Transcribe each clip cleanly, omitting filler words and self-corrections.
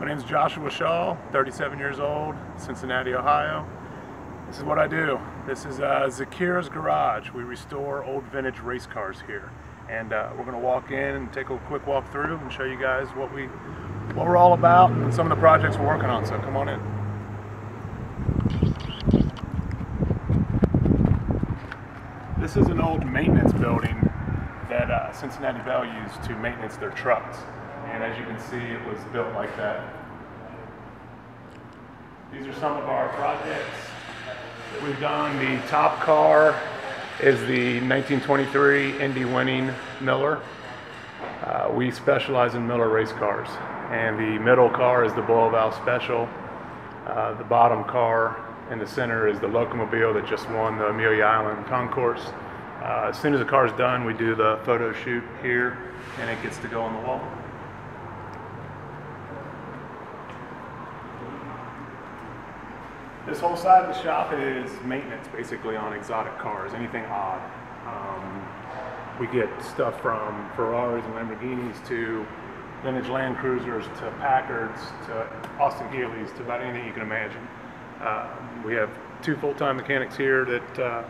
My name is Joshua Shaw, 37 years old, Cincinnati, Ohio. This is what I do. This is Zakira's Garage. We restore old vintage race cars here. And we're going to walk in and take a quick walk through and show you guys what we're all about and some of the projects we're working on. So come on in. This is an old maintenance building that Cincinnati Bell used to maintenance their trucks. And as you can see, it was built like that. These are some of our projects that we've done. The top car is the 1923 Indy winning Miller. We specialize in Miller race cars. And the middle car is the Blow Valve Special. The bottom car in the center is the Locomobile that just won the Amelia Island Concourse. As soon as the car is done, we do the photo shoot here, and it gets to go on the wall. This whole side of the shop is maintenance, basically, on exotic cars, anything odd. We get stuff from Ferraris and Lamborghinis to vintage Land Cruisers to Packards to Austin Healey's to about anything you can imagine. We have 2 full-time mechanics here that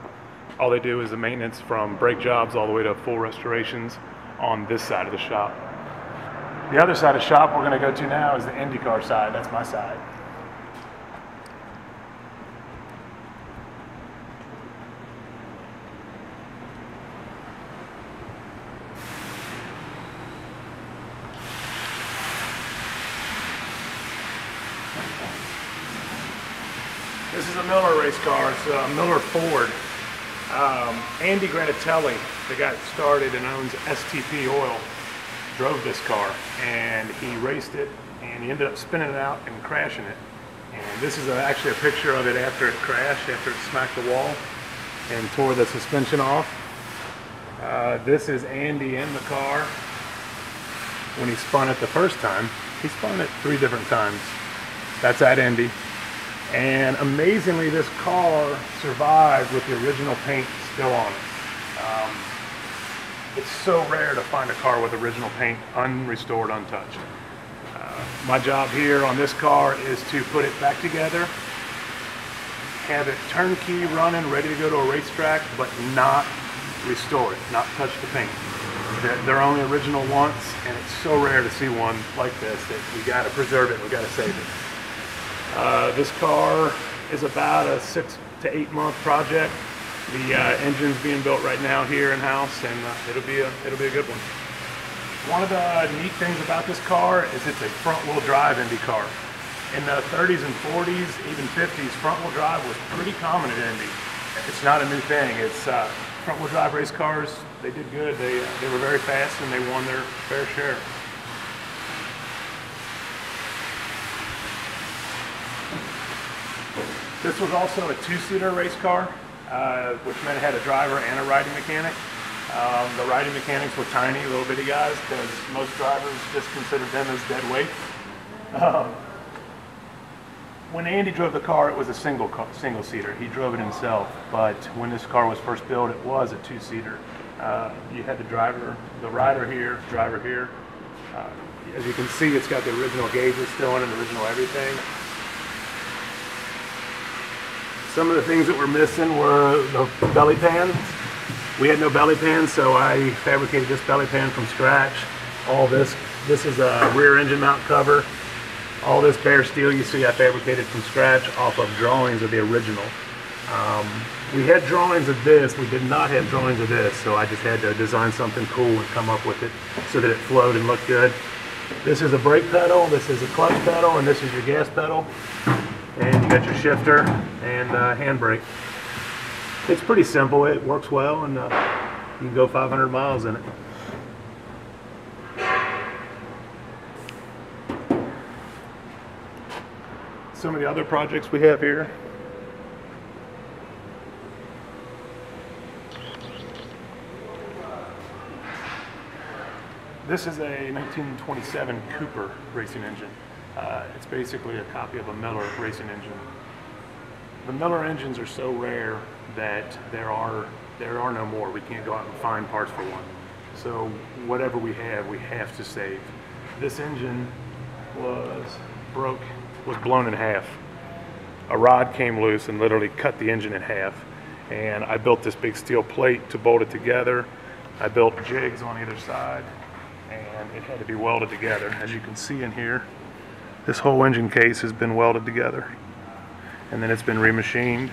all they do is the maintenance from brake jobs all the way to full restorations on this side of the shop. The other side of the shop we're going to go to now is the IndyCar side. That's my side. This is a Miller race car. It's a Miller Ford. Andy Granatelli, the guy that started and owns STP Oil, drove this car, and he raced it, and he ended up spinning it out and crashing it. And this is actually a picture of it after it crashed, after it smacked the wall and tore the suspension off. This is Andy in the car when he spun it the first time. He spun it 3 different times. That's at Indy. And amazingly, this car survived with the original paint still on it. It's so rare to find a car with original paint unrestored, untouched. My job here on this car is to put it back together, have it turnkey running, ready to go to a racetrack, but not restore it, not touch the paint. They're only original once, and it's so rare to see one like this that we got to preserve it, we got to save it. This car is about a 6 to 8 month project. The engine's being built right now here in-house, and it'll be a good one. One of the neat things about this car is it's a front-wheel drive Indy car. In the 30s and 40s, even 50s, front-wheel drive was pretty common at Indy. It's not a new thing. It's front-wheel drive race cars. They did good. They were very fast, and they won their fair share. This was also a 2-seater race car, which meant it had a driver and a riding mechanic. The riding mechanics were tiny, little bitty guys, because most drivers just considered them as dead weight. When Andy drove the car, it was a single-seater. He drove it himself, but when this car was first built, it was a 2-seater. You had the rider here, driver here. As you can see, it's got the original gauges still in it, the original everything. Some of the things that were missing were the belly pans. We had no belly pans, so I fabricated this belly pan from scratch. All this is a rear engine mount cover. All this bare steel you see I fabricated from scratch off of drawings of the original. We had drawings of this, we did not have drawings of this, so I just had to design something cool and come up with it so that it flowed and looked good. This is a brake pedal, this is a clutch pedal, and this is your gas pedal. And you got your shifter and handbrake. It's pretty simple. It works well, and you can go 500 miles in it. Some of the other projects we have here. This is a 1927 Cooper racing engine. It's basically a copy of a Miller racing engine. The Miller engines are so rare that there are no more. We can't go out and find parts for one. So whatever we have to save. This engine was was blown in half. A rod came loose and literally cut the engine in half. And I built this big steel plate to bolt it together. I built jigs on either side, and it had to be welded together. As you can see in here, this whole engine case has been welded together. And then it's been remachined,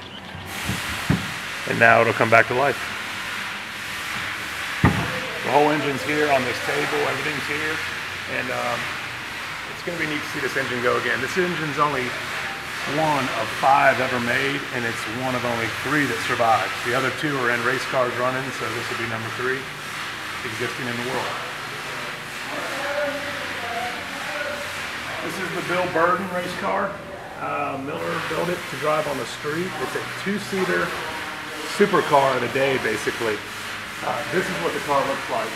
and now it'll come back to life. The whole engine's here on this table, everything's here, and it's going to be neat to see this engine go again. This engine's only one of 5 ever made, and it's one of only 3 that survived. The other 2 are in race cars running, so this will be number 3 existing in the world. This is the Bill Burden race car. Miller built it to drive on the street. It's a 2-seater supercar of the day, basically. This is what the car looks like.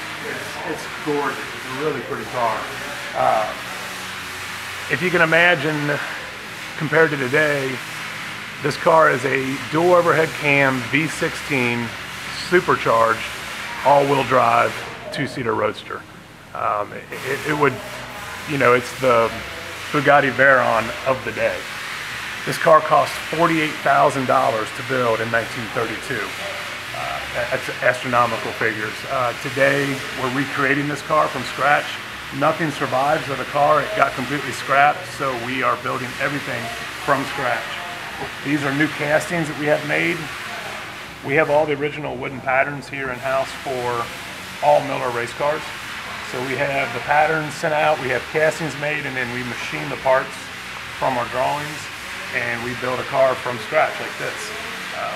It's gorgeous. It's a really pretty car. If you can imagine, compared to today, this car is a dual overhead cam V16 supercharged all-wheel drive 2-seater roadster. It would, you know, it's the Bugatti Veyron of the day. This car cost $48,000 to build in 1932. That's astronomical figures. Today, we're recreating this car from scratch. Nothing survives of the car. It got completely scrapped, so we are building everything from scratch. These are new castings that we have made. We have all the original wooden patterns here in-house for all Miller race cars. So we have the patterns sent out, we have castings made, and then we machine the parts from our drawings, and we build a car from scratch like this.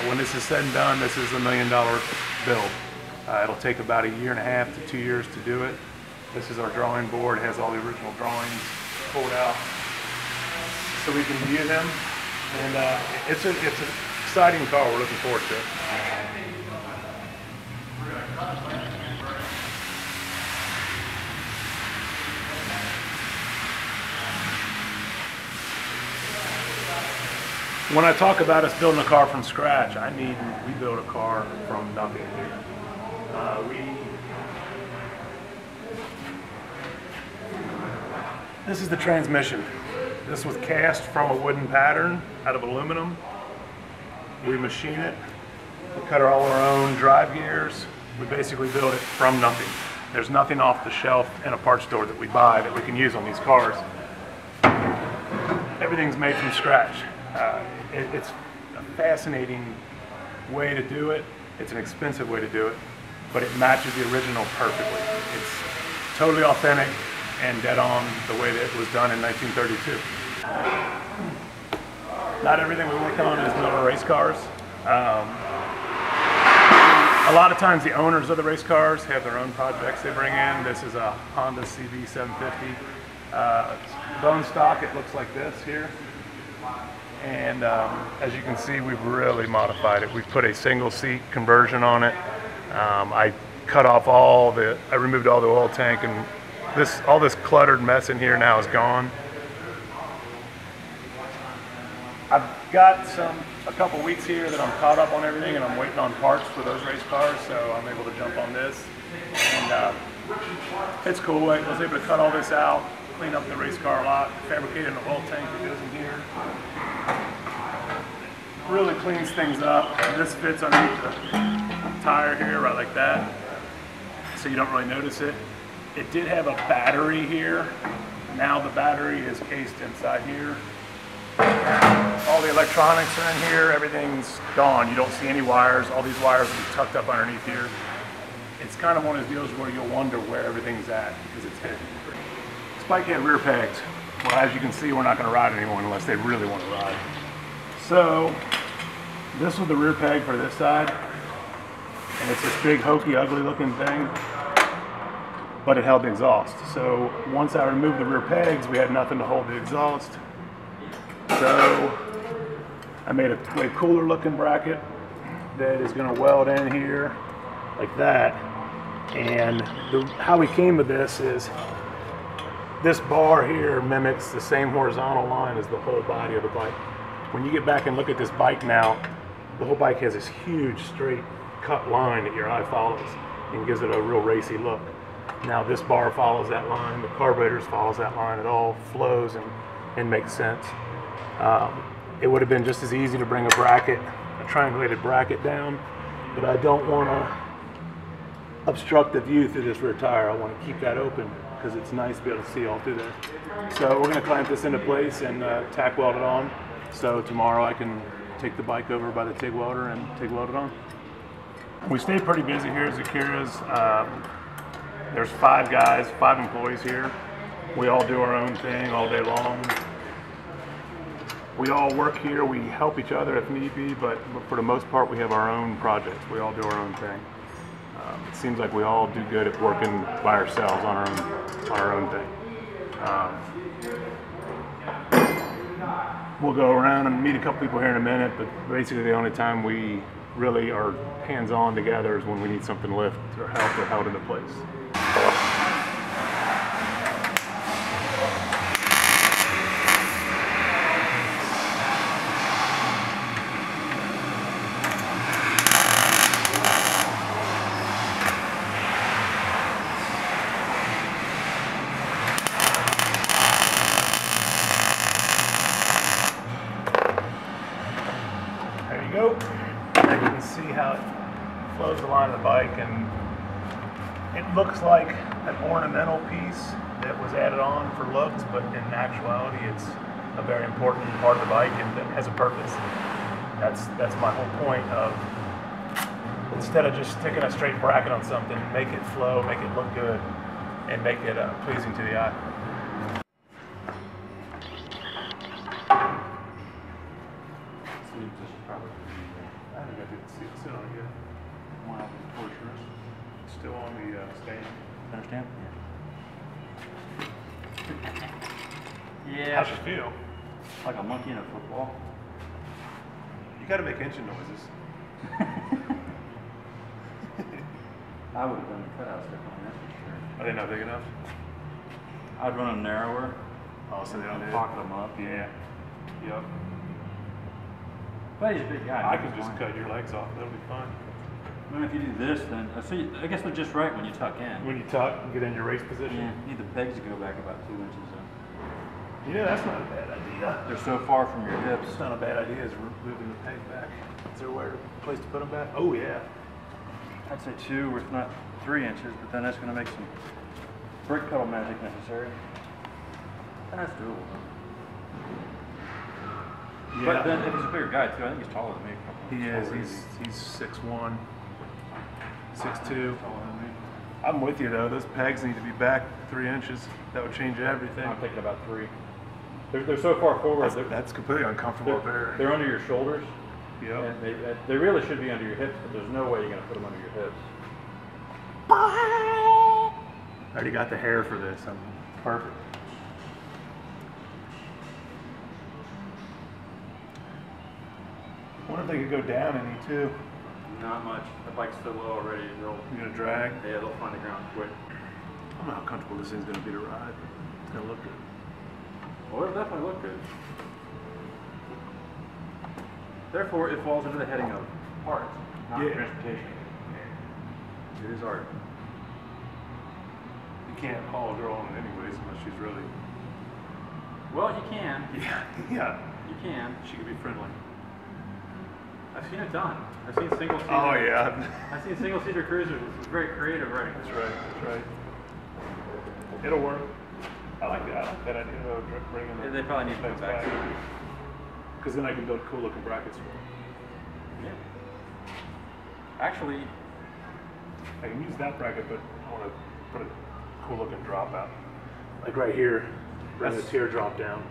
When this is said and done, this is $1 million build. It'll take about 1.5 to 2 years to do it. This is our drawing board. It has all the original drawings pulled out so we can view them. And it's an exciting car. We're looking forward to it. When I talk about us building a car from scratch, I mean we build a car from nothing. This is the transmission. This was cast from a wooden pattern out of aluminum. We machine it. We cut all our own drive gears. We basically build it from nothing. There's nothing off the shelf in a parts store that we buy that we can use on these cars. Everything's made from scratch. It's a fascinating way to do it. It's an expensive way to do it, but it matches the original perfectly. It's totally authentic and dead on the way that it was done in 1932. Not everything we work on is Miller race cars. A lot of times the owners of the race cars have their own projects they bring in. This is a Honda CB750. Bone stock, it looks like this here. And as you can see, we've really modified it. We've put a single seat conversion on it. I removed all the oil tank, and all this cluttered mess in here now is gone. I've got a couple weeks here that I'm caught up on everything, and I'm waiting on parts for those race cars, so I'm able to jump on this. And it's cool. I was able to cut all this out, clean up the race car a lot, fabricated an oil tank that goes in here. Really cleans things up. This fits underneath the tire here, right like that, so you don't really notice it. It did have a battery here. Now the battery is cased inside here. All the electronics are in here. Everything's gone. You don't see any wires. All these wires are tucked up underneath here. It's kind of one of those deals where you'll wonder where everything's at because it's hidden. This bike had rear pegs. Well, as you can see, we're not going to ride anyone unless they really want to ride. So this was the rear peg for this side, and it's this big hokey ugly looking thing, but it held the exhaust. So once I removed the rear pegs, we had nothing to hold the exhaust. So I made a way cooler looking bracket that is going to weld in here like that. And how we came to this is this bar here mimics the same horizontal line as the whole body of the bike. When you get back and look at this bike now, the whole bike has this huge straight cut line that your eye follows and gives it a real racy look. Now this bar follows that line, the carburetors follows that line, it all flows and and make sense. It would have been just as easy to bring a bracket, a triangulated bracket down, but I don't want to obstruct the view through this rear tire. I want to keep that open because it's nice to be able to see all through there. So we're going to clamp this into place and tack weld it on. So tomorrow I can take the bike over by the TIG welder and TIG weld it on. We stay pretty busy here at Zakira's. There's 5 guys, 5 employees here. We all do our own thing all day long. We all work here, we help each other if need be, but for the most part we have our own projects. We all do our own thing. It seems like we all do good at working by ourselves on our own thing. We'll go around and meet a couple people here in a minute, but basically the only time we really are hands-on together is when we need something lift or help or held into place. There you go. And you can see how it flows the line of the bike, and it looks like an ornamental piece that was added on for looks, but in actuality it's a very important part of the bike and that has a purpose. That's my whole point of, instead of just sticking a straight bracket on something, make it flow, make it look good, and make it pleasing to the eye. I haven't got to sit on it yet. Still on the stand. Understand? Yeah. How's it feel? Like a monkey in a football. You got to make engine noises. I would have done the cutout stick on that for sure. Are they not big enough? I'd run them narrower. Oh, so they don't pocket them up. Yeah. Yep. But he's a big guy. I could just cut your legs off. That'll be fine. I mean, if you do this, then I guess they're just right when you tuck in. When you tuck and get in your race position. Yeah. You need the pegs to go back about 2 inches. Yeah, that's not a bad idea. They're so far from your hips. It's not a bad idea, is moving the peg back. Is there a place to put them back? Oh yeah. I'd say 2, if not 3 inches, but then that's going to make some brake pedal magic necessary. And that's doable. Yeah. But then if he's a bigger guy too, I think he's taller than me. He is. He's 6'1", 6'2". I'm with you though. Those pegs need to be back 3 inches. That would change everything. I'm thinking about 3. They're so far forward. That's completely uncomfortable up there. They're under your shoulders. Yeah. And they really should be under your hips, but there's no way you're going to put them under your hips. I already got the hair for this. I'm perfect. I wonder if they could go down any too. Not much. The bike's so low already. You're gonna drag? Yeah, they'll find the ground quick. I don't know how comfortable this thing's gonna be to ride. It's gonna look good. Well, it'll definitely look good. Therefore, it falls into the heading of art, not transportation. It is art. You can't haul a girl on it anyways unless she's really... Well, you can. Yeah. You can. She could be friendly. I've seen it done. I've seen single-seater. Oh yeah. I've seen single-seater cruisers. It's very creative writing. That's right. That's right. It'll work. I like that. I like that idea of bringing the... They probably need to come back. Because then I can build cool-looking brackets for them. Yeah. Actually, I can use that bracket, but I want to put a cool-looking drop out. Like right here, bring the teardrop down.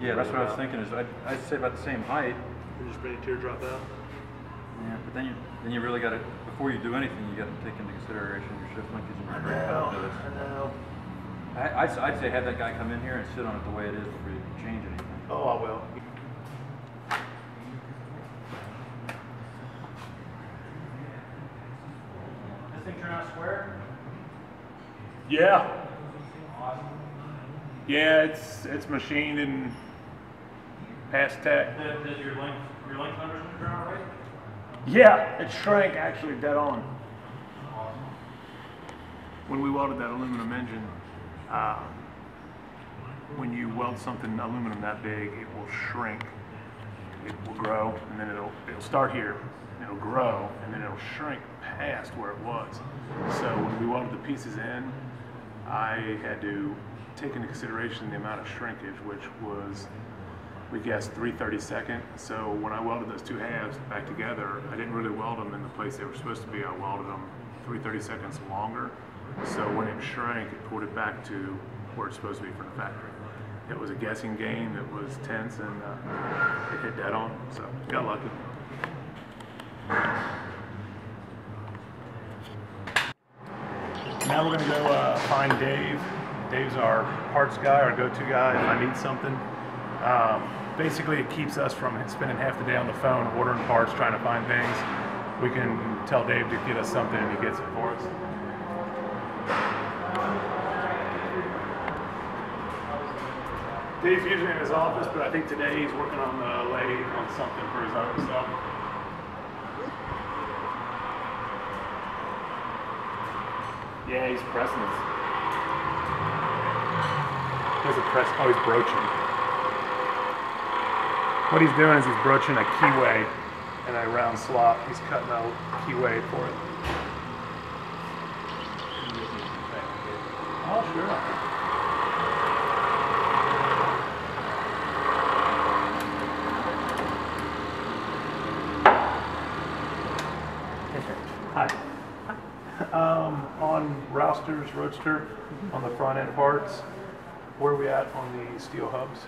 Yeah, that's what I was thinking. Is I'd say about the same height. You just bring the teardrop out. Yeah, but then you really got to, before you do anything, you got to take into consideration your shift linkage and your brake pedal pivots. I know. I'd say have that guy come in here and sit on it the way it is before you change anything. Oh, I will. This thing turn out square? Yeah. Awesome. Yeah, it's machined and past tech. Did your length numbers turn out right? Yeah, it shrank actually dead on. When we welded that aluminum engine, when you weld something aluminum that big, it will shrink. It will grow, and then it'll start here, it'll grow, and then it'll shrink past where it was. So when we welded the pieces in, I had to take into consideration the amount of shrinkage, which was, we guessed 3/32. So when I welded those two halves back together, I didn't really weld them in the place they were supposed to be. I welded them 3/32 longer. So when it shrank, it pulled it back to where it's supposed to be for the factory. It was a guessing game. It was tense, and it hit dead on. So got lucky. Now we're gonna go find Dave. Dave's our parts guy, our go-to guy if I need something. Basically, it keeps us from spending half the day on the phone ordering parts, trying to find things. We can tell Dave to get us something, and he gets it for us. Dave's usually in his office, but I think today he's working on the lathe on something for his own stuff. Yeah, he's pressing it. He's oh, he's broaching. What he's doing is he's broaching a keyway in a round slot. He's cutting a keyway for it. Oh, sure. Hi. On Roadster, on the front end parts, where are we at on the steel hubs?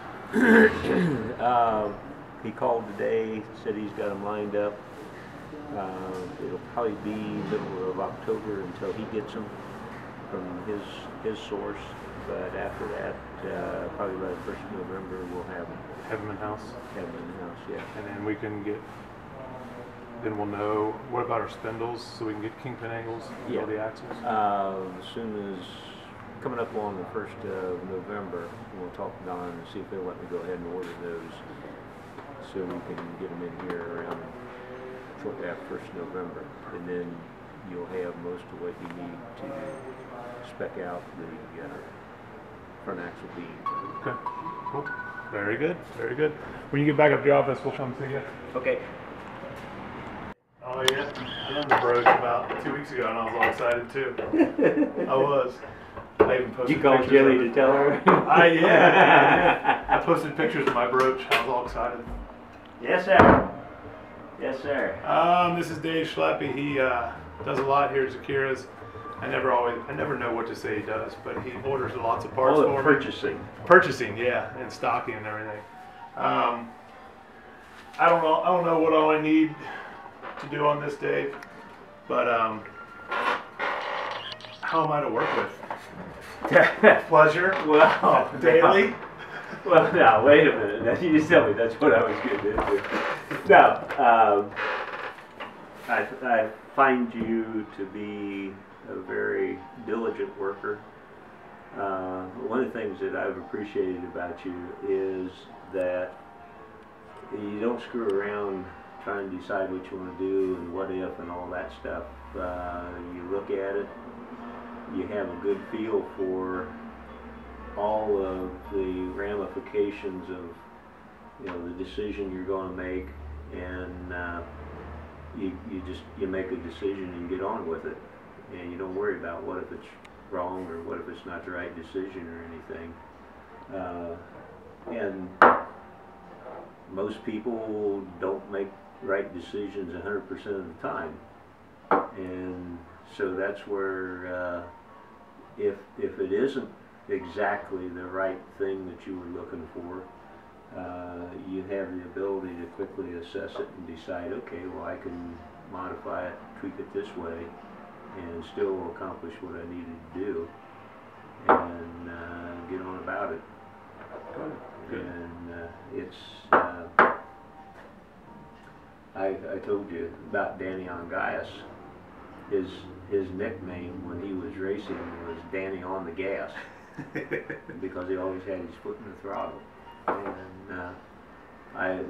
He called today, said he's got them lined up. It'll probably be middle of October until he gets them from his source. But after that, probably by the 1st of November, we'll have them. Have them in house? Have them in house, yeah. And then we can get, then we'll know, what about our spindles, so we can get kingpin angles and all the axles? As soon as, coming up on the 1st of November, we'll talk to Don and see if they'll let me go ahead and order those, so we can get them in here around shortly after 1st of November. And then you'll have most of what you need to spec out the front axle beam. Okay, cool. Very good, very good. When you get back up to the office, we'll come see you. Okay. Oh yeah, I done the broach about 2 weeks ago, and I was all excited too. I was. I even posted You called pictures Jelly of to it. tell her? Yeah. I posted pictures of my broach. I was all excited. Yes, sir. Yes, sir. This is Dave Schleppe. He does a lot here at Zakira's. I never know what to say he does, but he orders lots of parts for me. Purchasing. Purchasing, yeah, and stocking and everything. I don't know what all I need to do on this, Dave, but how am I to work with? Pleasure? Well, daily? Well, now, wait a minute. Now, you just tell me that's what I was getting into. No, I find you to be a very diligent worker. One of the things that I've appreciated about you is that you don't screw around trying to decide what you want to do and what if and all that stuff. You look at it, you have a good feel for all of the ramifications of the decision you're going to make, and you make a decision and get on with it, and you don't worry about what if it's wrong or what if it's not the right decision or anything. And most people don't make right decisions 100% of the time, and so that's where if it isn't exactly the right thing that you were looking for, you have the ability to quickly assess it and decide, okay, well, I can modify it, tweak it this way, and still accomplish what I needed to do, and get on about it. Good. And it's I told you about Danny on Gaius. His nickname when he was racing was Danny on the gas, because he always had his foot in the throttle. And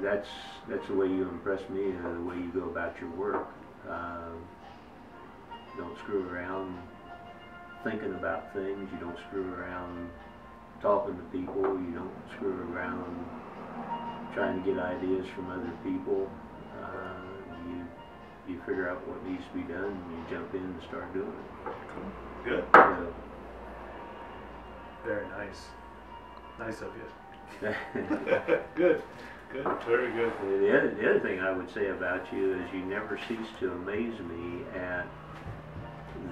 that's the way you impress me, the way you go about your work. Don't screw around thinking about things. You don't screw around talking to people. You don't screw around trying to get ideas from other people. You figure out what needs to be done, and you jump in and start doing it. Cool. Good. So, Very nice. Nice of you. Good. Good. Very good. The other thing I would say about you is you never cease to amaze me at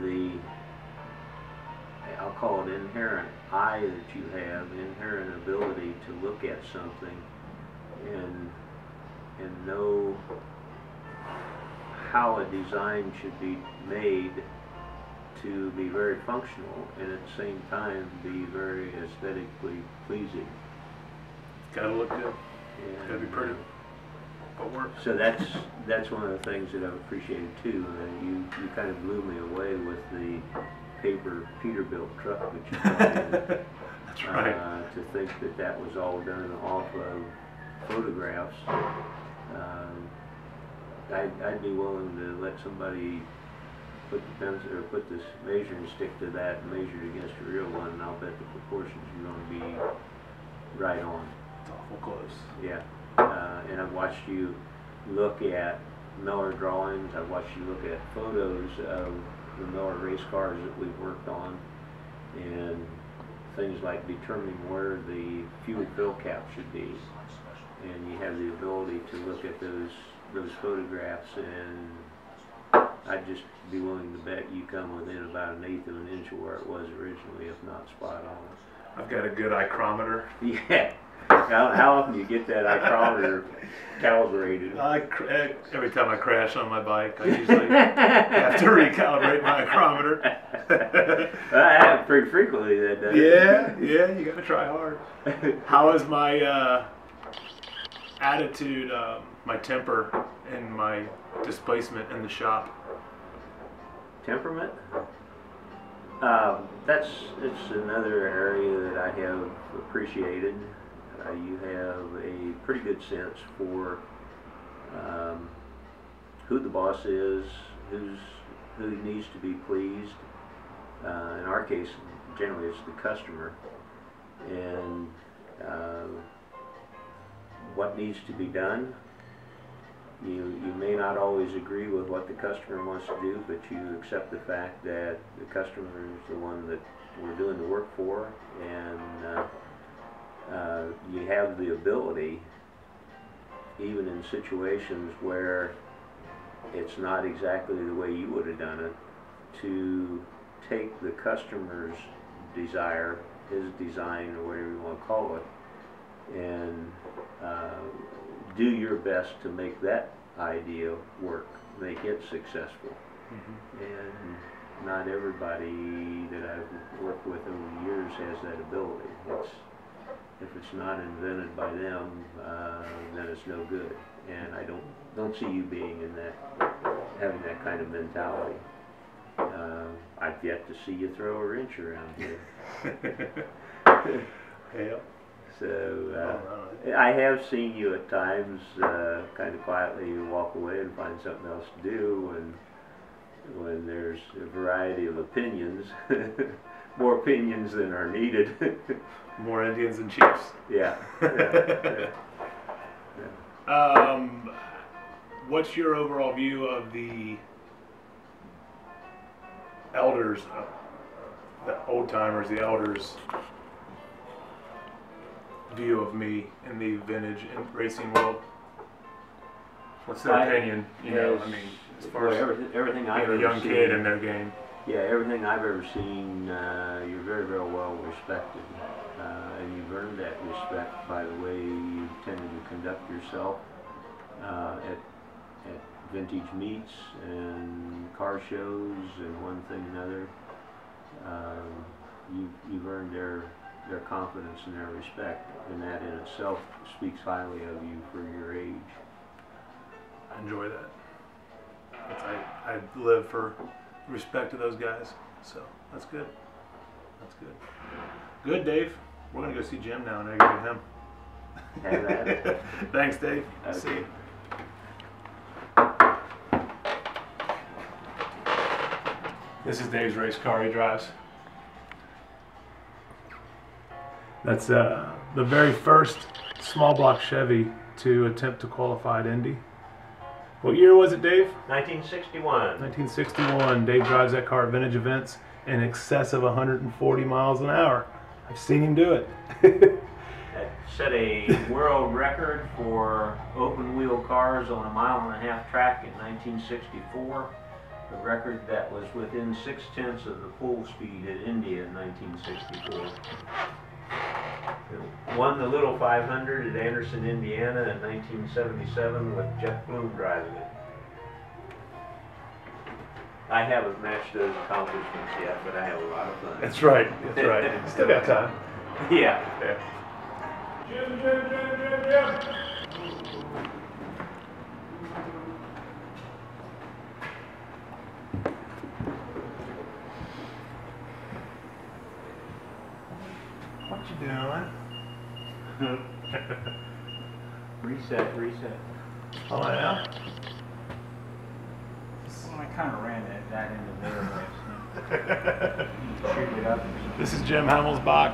the, I'll call it inherent eye that you have, inherent ability to look at something and know how a design should be made to be very functional and at the same time be very aesthetically pleasing. Gotta look good. And, Gotta be pretty. But work. So that's one of the things that I've appreciated too. You kind of blew me away with the paper Peterbilt truck that you brought in. That's right. To think that was all done off of photographs. I'd be willing to let somebody put the pencil or put this measuring stick to that and measure it against a real one, and I'll bet the proportions are going to be right on. It's awful close. Yeah. And I've watched you look at Miller drawings. I've watched you look at photos of the Miller race cars that we've worked on, and things like determining where the fuel fill cap should be. And you have the ability to look at those photographs, and I'd just be willing to bet you come within about 1/8 of an inch of where it was originally, if not spot on. I've got a good ichrometer. Yeah. How often do you get that ichrometer calibrated? Every time I crash on my bike, I usually have to recalibrate my ichrometer. I have pretty frequently that does. Yeah, you gotta try hard. How is my attitude, my temper, and my displacement in the shop? Temperament? It's another area that I have appreciated. You have a pretty good sense for who the boss is, who needs to be pleased. In our case, generally it's the customer, and what needs to be done. You may not always agree with what the customer wants to do, but you accept the fact that the customer is the one that we're doing the work for, and you have the ability, even in situations where it's not exactly the way you would have done it, to take the customer's desire, his design, or whatever you want to call it, and do your best to make that idea work, make it successful. Mm-hmm. And not everybody that I've worked with over the years has that ability. If it's not invented by them, then it's no good. And I don't see you being in that, having that kind of mentality. I've yet to see you throw a wrench around here. Yeah. So I have seen you at times kind of quietly walk away and find something else to do when there's a variety of opinions, more opinions than are needed. More Indians than Chiefs. Yeah. What's your overall view of the elders, the old timers, the elders' view of me in the vintage and racing world? What's their opinion? You know, I mean, as far as everything I've being a ever young seen, kid in their game. Yeah, everything I've ever seen, you're very, very well respected, and you've earned that respect by the way you tended to conduct yourself at vintage meets and car shows and one thing and another. You've earned their confidence and their respect, and that in itself speaks highly of you for your age. I enjoy that. I live for respect to those guys, so that's good. That's good. Good, Dave. We're gonna go see Jim now and interview him. Have at it. Thanks, Dave. Okay. See you. This is Dave's race car he drives. That's the very first small block Chevy to attempt to qualify at Indy. What year was it, Dave? 1961. 1961. Dave drives that car at vintage events in excess of 140 miles an hour. I've seen him do it. That set a world record for open wheel cars on a 1.5-mile track in 1964. A record that was within 0.6 of the full speed at Indy in 1964. Won the Little 500 at Anderson, Indiana in 1977 with Jeff Bloom driving it. I haven't matched those accomplishments yet, but I have a lot of fun. That's right. That's right. Still got time. Yeah. Jim. What you doing? Reset. Oh yeah. Well, I kind of ran that into there last night. This is Jim Hemmelsbach.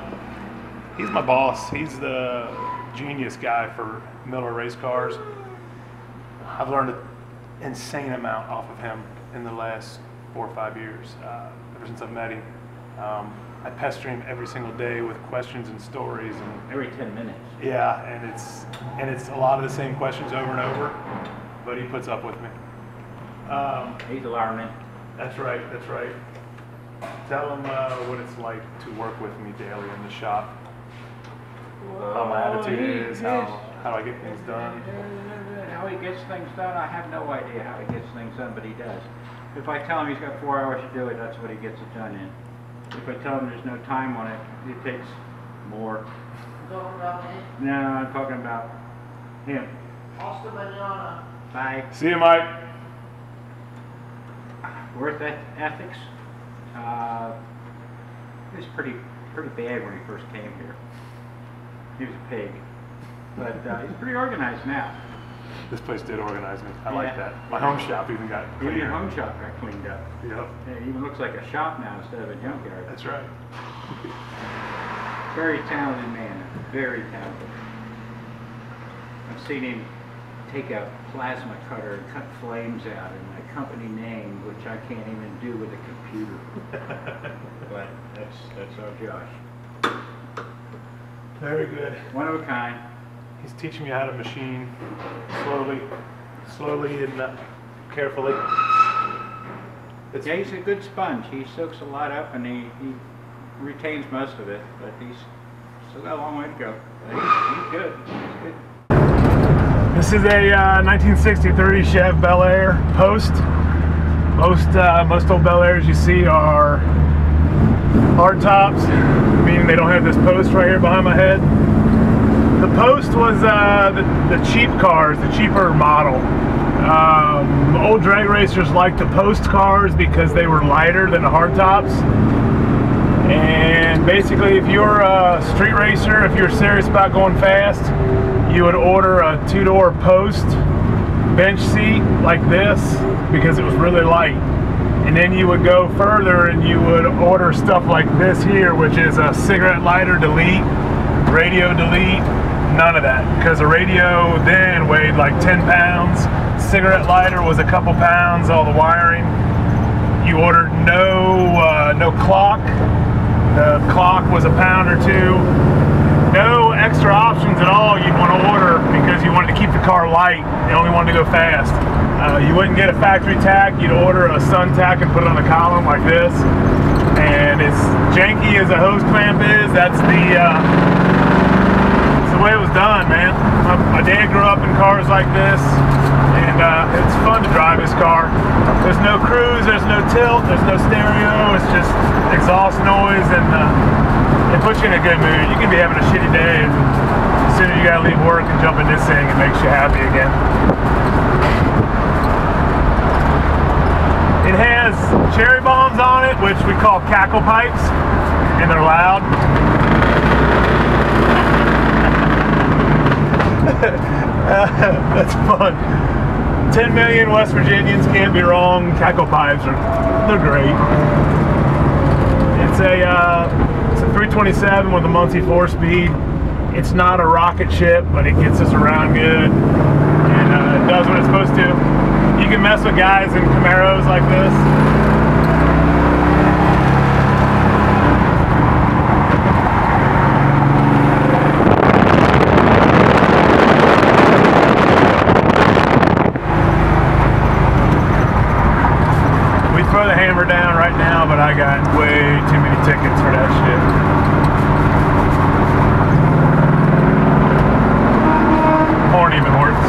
He's my boss. He's the genius guy for Miller race cars. I've learned an insane amount off of him in the last 4 or 5 years, ever since I've met him. I pester him every single day with questions and stories, and Every 10 minutes. yeah, and it's a lot of the same questions over and over, but he puts up with me. He's alarming. That's right. Tell him what it's like to work with me daily in the shop. How my attitude is, how I get things done. How he gets things done, I have no idea how he gets things done, but he does. If I tell him he's got 4 hours to do it, that's what he gets it done in. If I tell him there's no time on it, it takes more. No, I'm talking about him. Bye. See you, Mike. Worth ethics. He was pretty bad when he first came here. He was a pig, but he's pretty organized now. This place did organize me. I like Yeah. that. My home shop even got Even your cleaner. home shop got cleaned up. Yep, Yeah, it even looks like a shop now instead of a junkyard. that's right. Very talented man, very talented. I've seen him take a plasma cutter and cut flames out in my company name, which I can't even do with a computer. But that's our Josh. Very good. One of a kind. He's teaching me how to machine slowly and carefully. Yeah, he's a good sponge. He soaks a lot up and he retains most of it, but he's still got a long way to go. But he's good. He's good. This is a 1960-30 Chev Bel Air Post. Most old Bel Airs you see are hard tops, meaning they don't have this post right here behind my head. The Post was the cheap cars, the cheaper model. Old drag racers liked the Post cars because they were lighter than the hardtops. And basically, if you're a street racer, if you're serious about going fast, you would order a 2-door Post bench seat like this because it was really light. And then you would go further and you would order stuff like this here, which is a cigarette lighter delete, radio delete. None of that, because a radio then weighed like 10 pounds, cigarette lighter was a couple pounds, all the wiring. You ordered no clock. The clock was a pound or 2. No extra options at all you'd want to order because you wanted to keep the car light. You only wanted to go fast. You wouldn't get a factory tack. You'd order a sun tack and put it on the column like this. And as janky as a hose clamp is, that's the way it was done, man. My dad grew up in cars like this, and it's fun to drive this car. There's no cruise, there's no tilt, there's no stereo, it's just exhaust noise, and it puts you in a good mood. You can be having a shitty day, and as soon as you gotta leave work and jump in this thing, it makes you happy again. It has cherry bombs on it, which we call cackle pipes, and they're loud. That's fun. 10 million West Virginians can't be wrong. Cackle pipes they're great. It's a 327 with a Muncie 4-speed. It's not a rocket ship, but it gets us around good, and it does what it's supposed to. You can mess with guys in Camaros like this. Throw the hammer down right now, but I got way too many tickets for that shit. Horn even works.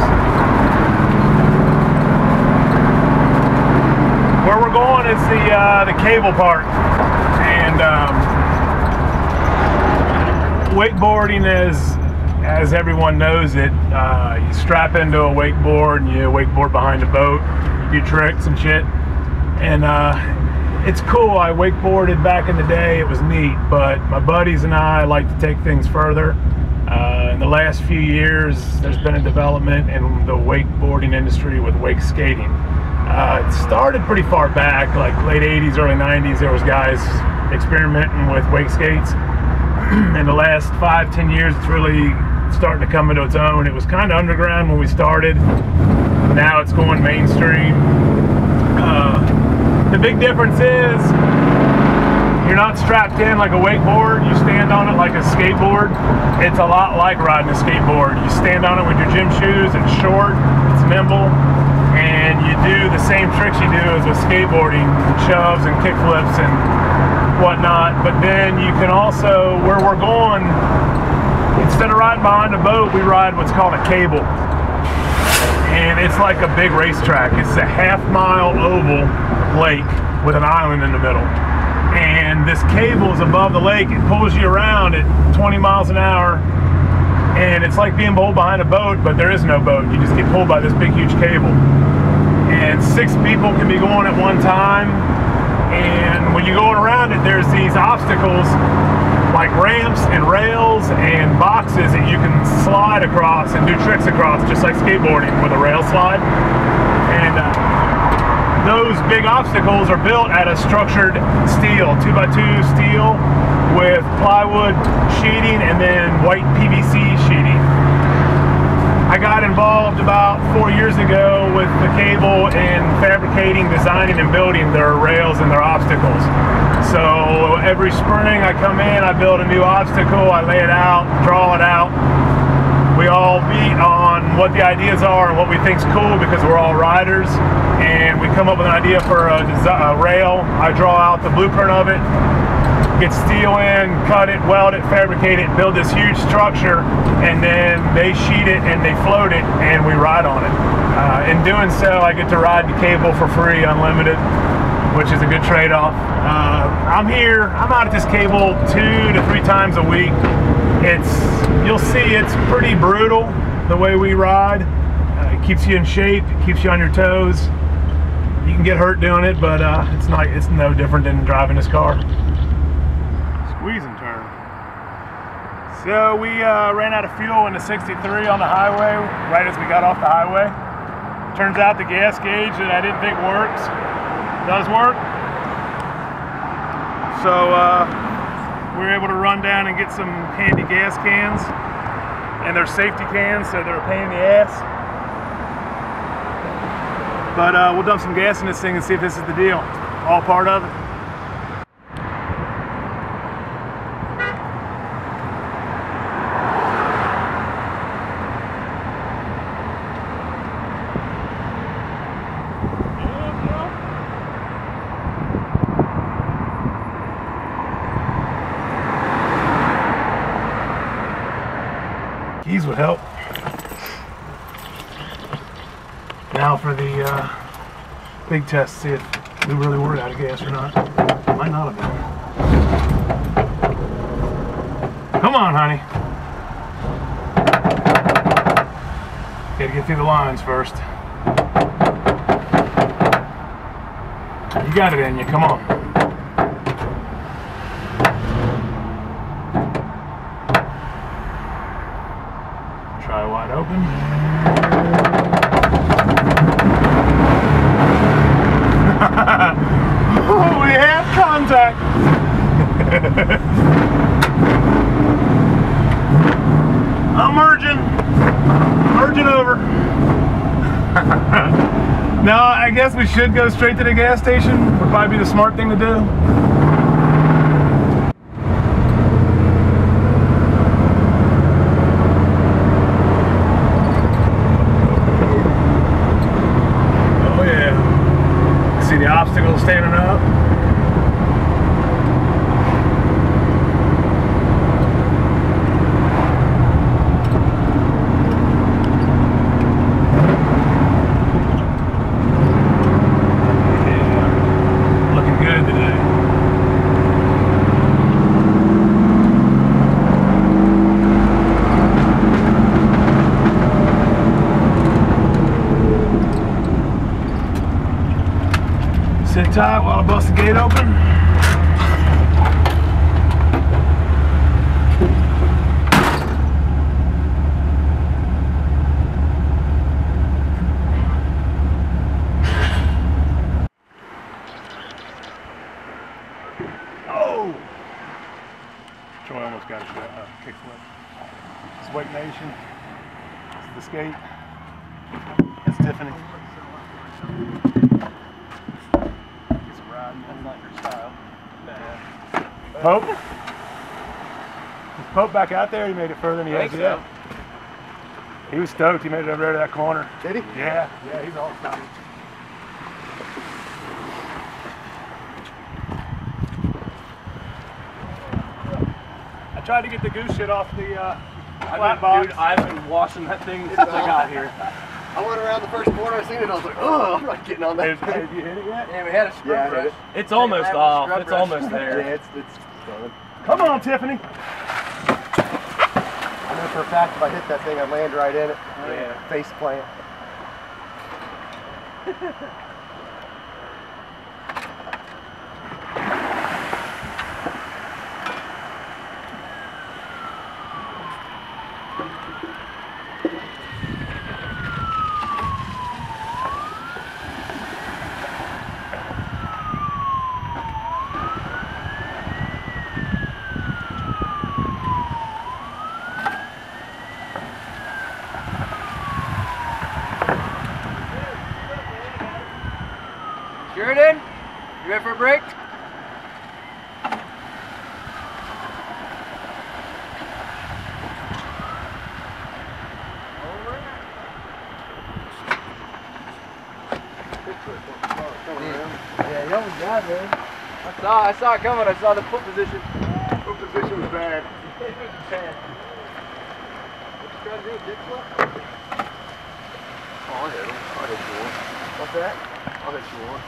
Where we're going is the cable part, and wakeboarding as everyone knows it, you strap into a wakeboard and you wakeboard behind a boat, do tricks and shit. And it's cool. I wakeboarded back in the day. It was neat, but my buddies and I like to take things further. In the last few years, there's been a development in the wakeboarding industry with wake skating. It started pretty far back, like late 80s, early 90s. There was guys experimenting with wake skates. In the last 5-10 years, it's really starting to come into its own. It was kind of underground when we started. Now it's going mainstream. The big difference is you're not strapped in like a wakeboard. You stand on it like a skateboard. It's a lot like riding a skateboard. You stand on it with your gym shoes. It's short, it's nimble, and you do the same tricks you do as with skateboarding, shoves and kick flips and whatnot. But then you can also, where we're going, instead of riding behind a boat, we ride what's called a cable. And it's like a big racetrack. It's a half-mile oval lake with an island in the middle. And this cable is above the lake. It pulls you around at 20 miles an hour. And it's like being pulled behind a boat, but there is no boat. You just get pulled by this big, huge cable. And 6 people can be going at one time. And when you're going around it, there's these obstacles like ramps and rails and boxes that you can slide across and do tricks across, just like skateboarding with a rail slide. And those big obstacles are built out of structured steel, 2x2 steel with plywood sheeting and then white PVC sheeting. I got involved about 4 years ago with the cable in fabricating, designing, and building their rails and their obstacles. So every spring I come in, I build a new obstacle, I lay it out, draw it out. We all meet on what the ideas are and what we think's cool because we're all riders. And we come up with an idea for a rail. I draw out the blueprint of it, get steel in, cut it, weld it, fabricate it, build this huge structure, and then they sheet it and they float it and we ride on it. In doing so, I get to ride the cable for free, unlimited, which is a good trade-off. I'm out at this cable 2 to 3 times a week. You'll see it's pretty brutal the way we ride. It keeps you in shape, it keeps you on your toes. You can get hurt doing it, but it's no different than driving this car. Squeeze and turn. So we ran out of fuel in the 63 on the highway right as we got off the highway. Turns out the gas gauge that I didn't think works does work. So we were able to run down and get some handy gas cans, and they're safety cans, so they're a pain in the ass. But we'll dump some gas in this thing and see if this is the deal. All part of it. Keys would help. Now for the big test, see if we really were out of gas or not. Might not have been. Come on, honey. Gotta get through the lines first. You got it in you, come on. Try wide open. Oh, we have contact. merging over. Now, I guess we should go straight to the gas station. Would probably be the smart thing to do. Oh yeah. See the obstacle standing up. Sit tight while I bust the gate open. Oh! Troy almost got a kickflip. It's Wake Nation. It's the skate. It's Tiffany. That's not your style. Pope? Is Pope back out there? He made it further than he has yet. He was stoked. He made it over there to that corner. Did he? Yeah. Yeah, he's all stoked. I tried to get the goose shit off the flat box. Dude, I've been washing that thing since I got here. I went around the first corner, I seen it, I was like, oh, I'm not getting on that. Have you hit it yet? Yeah, we had a scrub brush. It's almost Yeah, off. scrub It's brush. almost there. Yeah, it's done. Come on, Tiffany. I know for a fact if I hit that thing, I'd land right in it. Oh, yeah. Face plant. Sheridan, you ready for a break? Yeah, you almost got it, man. I saw it coming. I saw the foot position. Foot position was bad. It was bad. What you trying to do, dick flip? Oh, I'll hit him. I'll hit you one. What's that? I'll hit you one.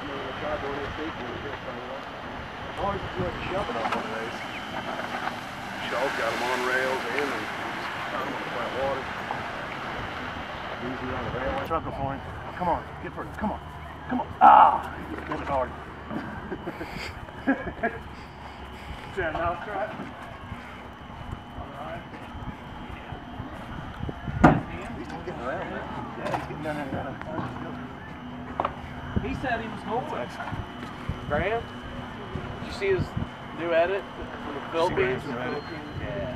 I'm gonna try doing this big one. I always enjoy shoving on one of those. Shaw's got them on rails and I'm gonna plant water. Easy on the rail. Trucker for him. Come on, get further. Come on. Come on. Ah! Hit it hard. Yeah, now try it. Alright. He's still getting around, man. Yeah, he's getting down there. He said he was going. Excellent. Graham, did you see his new edit from the Philippines? Yeah.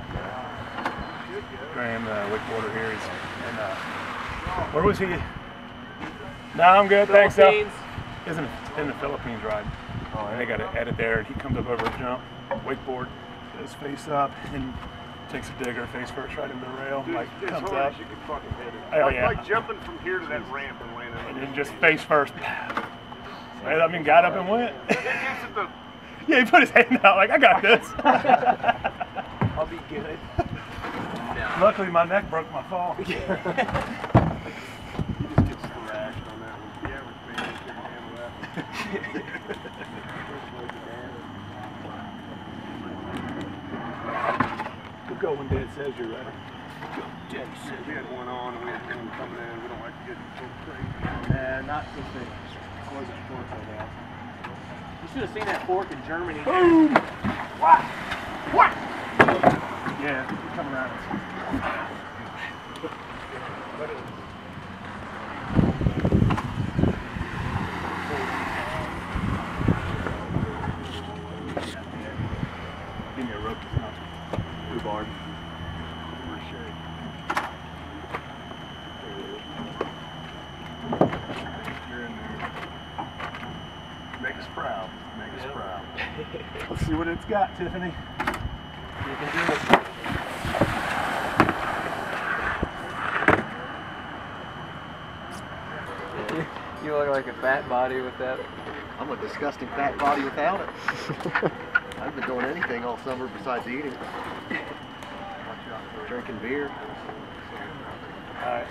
Graham, wakeboarder here. He's in, where was he? No, I'm good. Thanks, though. He's in the Philippines ride. Oh, and they got to edit there. He comes up over a jump, wakeboard, goes face up, and takes a digger face first right into the rail. Dude, like it's comes hard up. as you can fucking hit it. Oh, like, yeah. like jumping from here to that ramp and landing. And then just face first. And, I mean, got up and went. Yeah, he put his hand out like, I got this. I'll be good. Luckily, my neck broke my fall. He just gets thrashed on that one. The average man couldn't handle that. Good go when Dad says you're ready. We had one on and we had one coming in. We don't like to get so crazy. Not so big. Close that fork right now. You should have seen that fork in Germany. Boom! What? What? Yeah, he's coming around us. Give me a rope. Let's see what it's got, Tiffany. You can do it. You look like a fat body with that. I'm a disgusting fat body without it. I haven't been doing anything all summer besides eating. Drinking beer. Alright.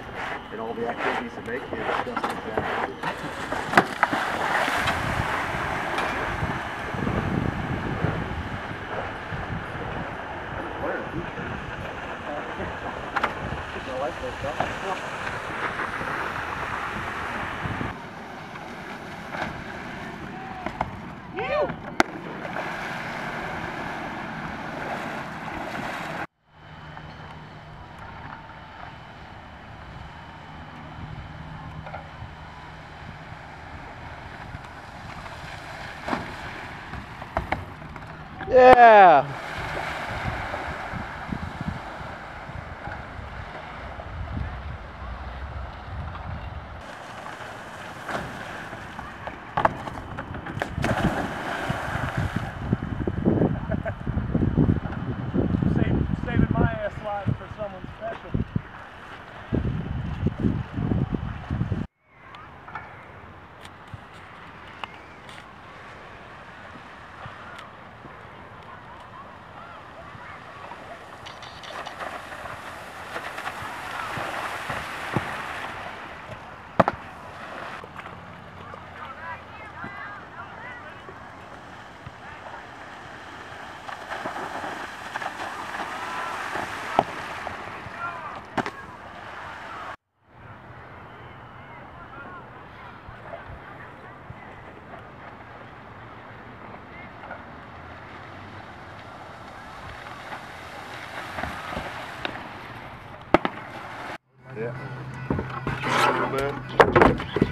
And all the activities that make you a disgusting fat body. Yeah. Saving my ass slide for someone special. Yeah. A little bit.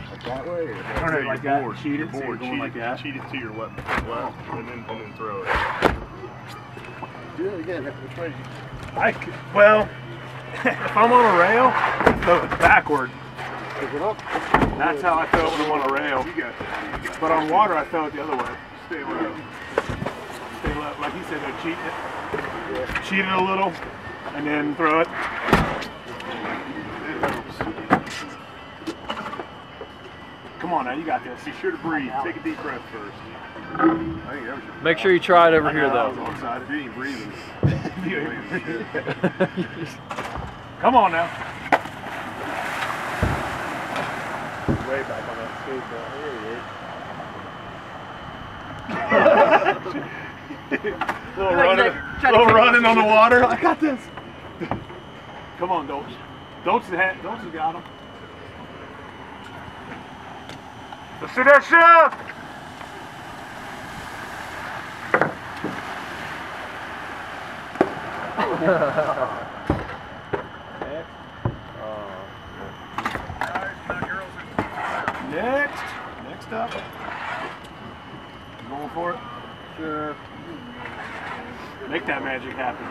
Like that way? Or Turn it like that. board. Cheat it. Your So you're board. going like that. Cheat it to your left, and then throw it. Do it again. Which way? Well, if I'm on a rail, throw it backward. Pick it up. That's how I throw it when I'm on a rail. You got that. But on water, I throw it the other way. Stay low. Stay low. Like he said, they're cheating it. Cheat it a little, and then throw it. It helps. Come on now, you got this. Be sure to breathe. Take a deep breath first. I think that was your Make sure you try it over here I though. was all excited. You ain't breathing. Come on now. Way back on that skateboard. little running on the water. I got this. Come on, Dolce. Dolce's got him. Let's see that chef. Next up. You going for it? Sure. Make that magic happen.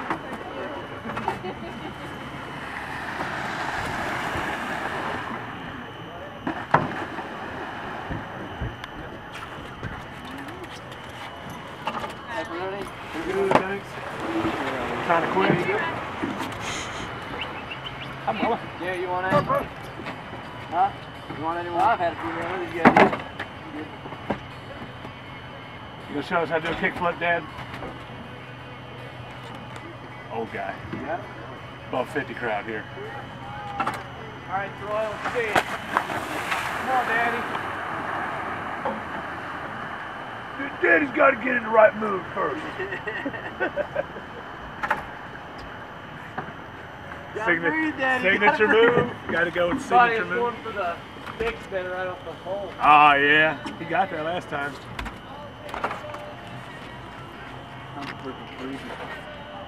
Ready? You good, thanks. Trying to quit? Yeah, you want any? Huh? You want any more? I've had a few minutes. You got it. You gonna show us how to do a kickflip, Dad? Old guy. Yeah. Above 50 crowd here. Alright, Troy, let's see it. Come on, Daddy. Daddy's got to get in the right mood first. Signature move. Got to go with signature move. One for the big spin right off the hole. Oh yeah, he got that last time.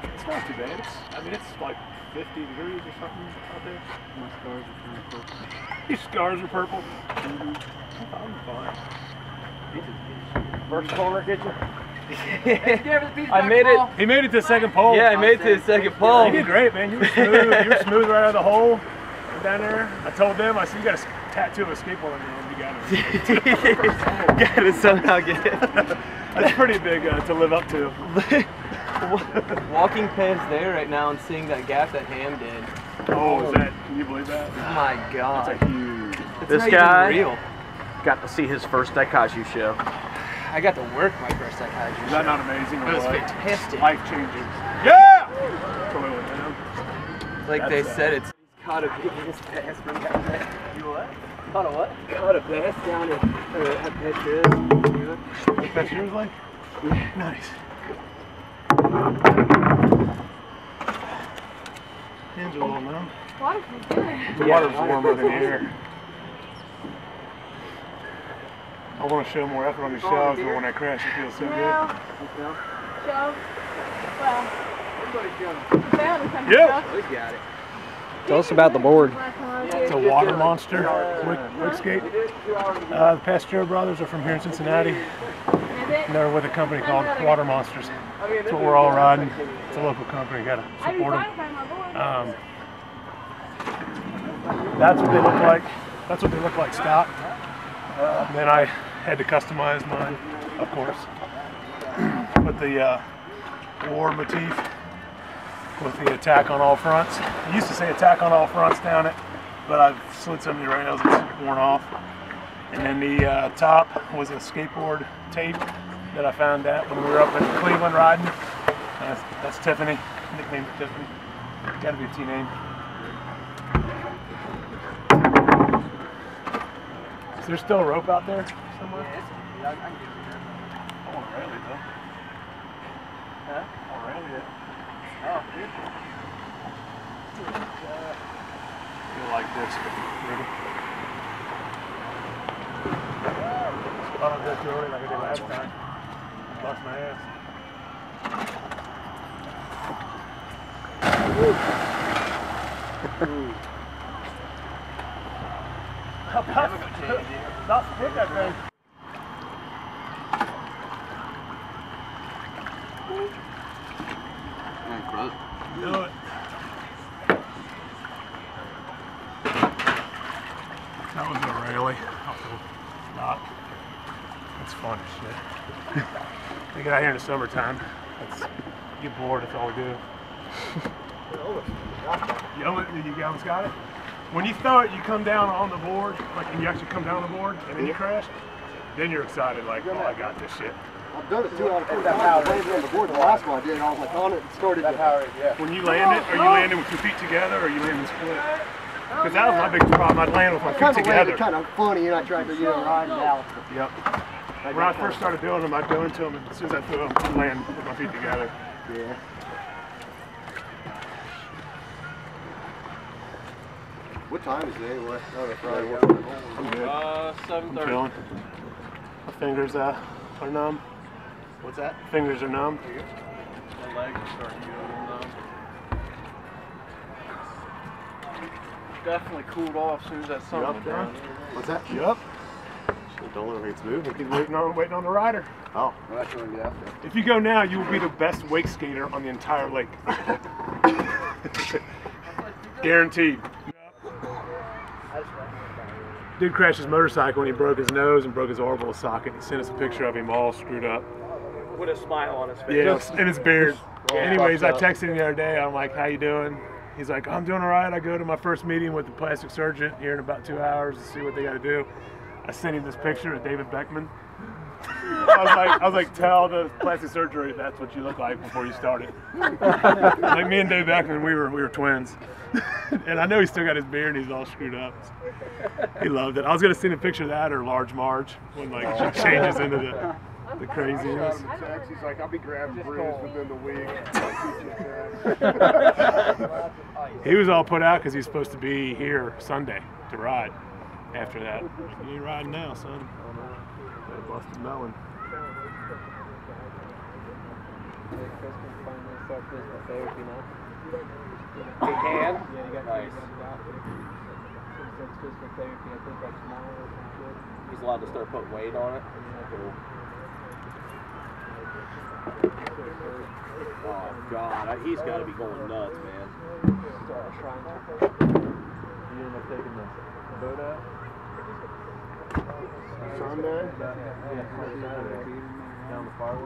It's not too bad. I mean, it's like 50 degrees or something out there. My scars are kind of purple. Your scars are purple. I'm fine. First corner, get you. I made it. He made it to the second pole. Yeah, I made it to the second pole. You did great, man. You were smooth. You were smooth right out of the hole down there. I told them, I said, you got a tattoo of a skateboard on your hand. together. Gotta somehow get it. That's pretty big to live up to. Walking past there right now and seeing that gap that Ham did. Oh, is that? Can you believe that? Oh my God. That's a huge. It's This not guy even real. got to see his first Daikaiju show. I got to work my first Daikaiju. Is that not amazing? It was fantastic. Life changing. Yeah! Absolutely, man. Like they That's, said, it's caught a biggest pass from down there. You what? Caught a what? Caught a pass down at Petras. That's yours, like? Yeah. Nice. Hands are a little numb. Water's good. The water's warmer than air. I want to show more effort on your shelves, but when I crash, it feels so good. Shove. Well. Yeah. We got it. Tell us about the board. It's a water monster, wick skate. The Pasteur brothers are from here in Cincinnati. And they're with a company called Water Monsters. That's what we're all riding. It's a local company, gotta support them. That's what they look like. That's what they look like stock. Then I had to customize mine, of course. With the war motif, with the attack on all fronts. I used to say attack on all fronts down it, but I've slid some of the rails, it's worn off. And then the top was a skateboard tape that I found out when we were up in Cleveland riding. That's Tiffany, nicknamed Tiffany. Gotta be a T name. Is there still a rope out there somewhere? Yeah, I can get it. I want to rail it though. Huh? I'll rail it. Oh, good. Feel like this, ribbon. I don't go too early like I did last time. Bust my ass. Not split that thing. Do it. That was a railie. Not. It's fun as shit. We get out here in the summertime. Get bored, that's all we do. You almost got it? When you throw it, you come down on the board, like, and you actually come down the board, and then you crash, then you're excited, like, oh, I got this shit. I've done it 2 out of 4 times. I landed on the board the last one I did, and I was like on it and started that power. Yeah. When you land it, are you landing with your feet together, or are you landing split? Because that was my biggest problem. I'd land with my feet together. Kind of funny, and I tried to ride it out. Yep. When I first started doing them, I'd go into them, and as soon as I threw them, I'd land with my feet together. Yeah. What time is it anyway? Oh, that's Friday. I'm good. 7:30. I'm chilling. My fingers are numb. What's that? Fingers are numb. My legs are starting to get a little numb. Definitely cooled off as soon as that sun went down. What's that? Yup. Don't look like it's moving. Keep waiting on the rider. Oh, well, that's going to get out there. If you go now, you will be the best wake skater on the entire lake. Guaranteed. Dude crashed his motorcycle and he broke his nose and broke his orbital socket. He sent us a picture of him all screwed up. With a smile on his face. Yeah, and his beard. Anyways, I texted him the other day. I'm like, how you doing? He's like, I'm doing all right. I go to my first meeting with the plastic surgeon here in about 2 hours to see what they got to do. I sent him this picture of David Beckman. I was like, tell the plastic surgery that's what you look like before you started. Like me and Dave Beckman, we were twins. And I know he's still got his beard and he's all screwed up. He loved it. I was gonna send a picture of that or Large Marge when like she changes into the craziness. He's like, I'll be grabbing bruise within the week. He was all put out because he's supposed to be here Sunday to ride. After that, you ain't riding now, son. That busted melon. He can? He's allowed to start putting weight on it. Oh God, he's got to be going nuts, man. You end up taking the boat out? Sunday?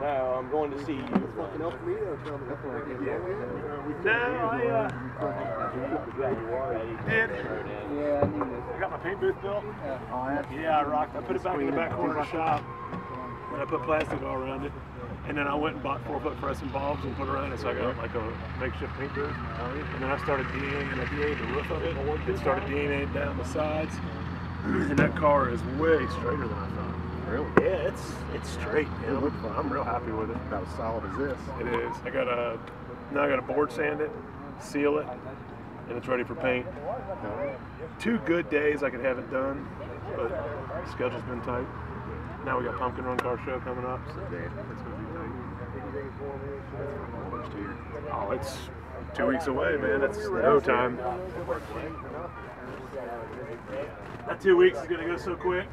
No, I'm going to see you. Fucking El Camino coming up. Did. Yeah, I knew this. I got my paint booth built. Oh, Yeah, I rocked. I put it back in the back corner of the shop, and I put plastic all around it. And then I went and bought 4-foot pressing bulbs and put around it, so I got like a makeshift paint booth. And then I started DAing, and I DA'd the roof of it. It started DAing down the sides, and that car is way straighter than I thought. Really? Yeah, it's straight. You know, I'm real happy with it. About as solid as this. It is. Now I got to board sand it, seal it, and it's ready for paint. 2 good days I could have it done, but the schedule's been tight. Now we got Pumpkin Run Car Show coming up, so it's gonna be tight. Oh, it's 2 weeks away, man. It's no time. That 2 weeks is gonna go so quick.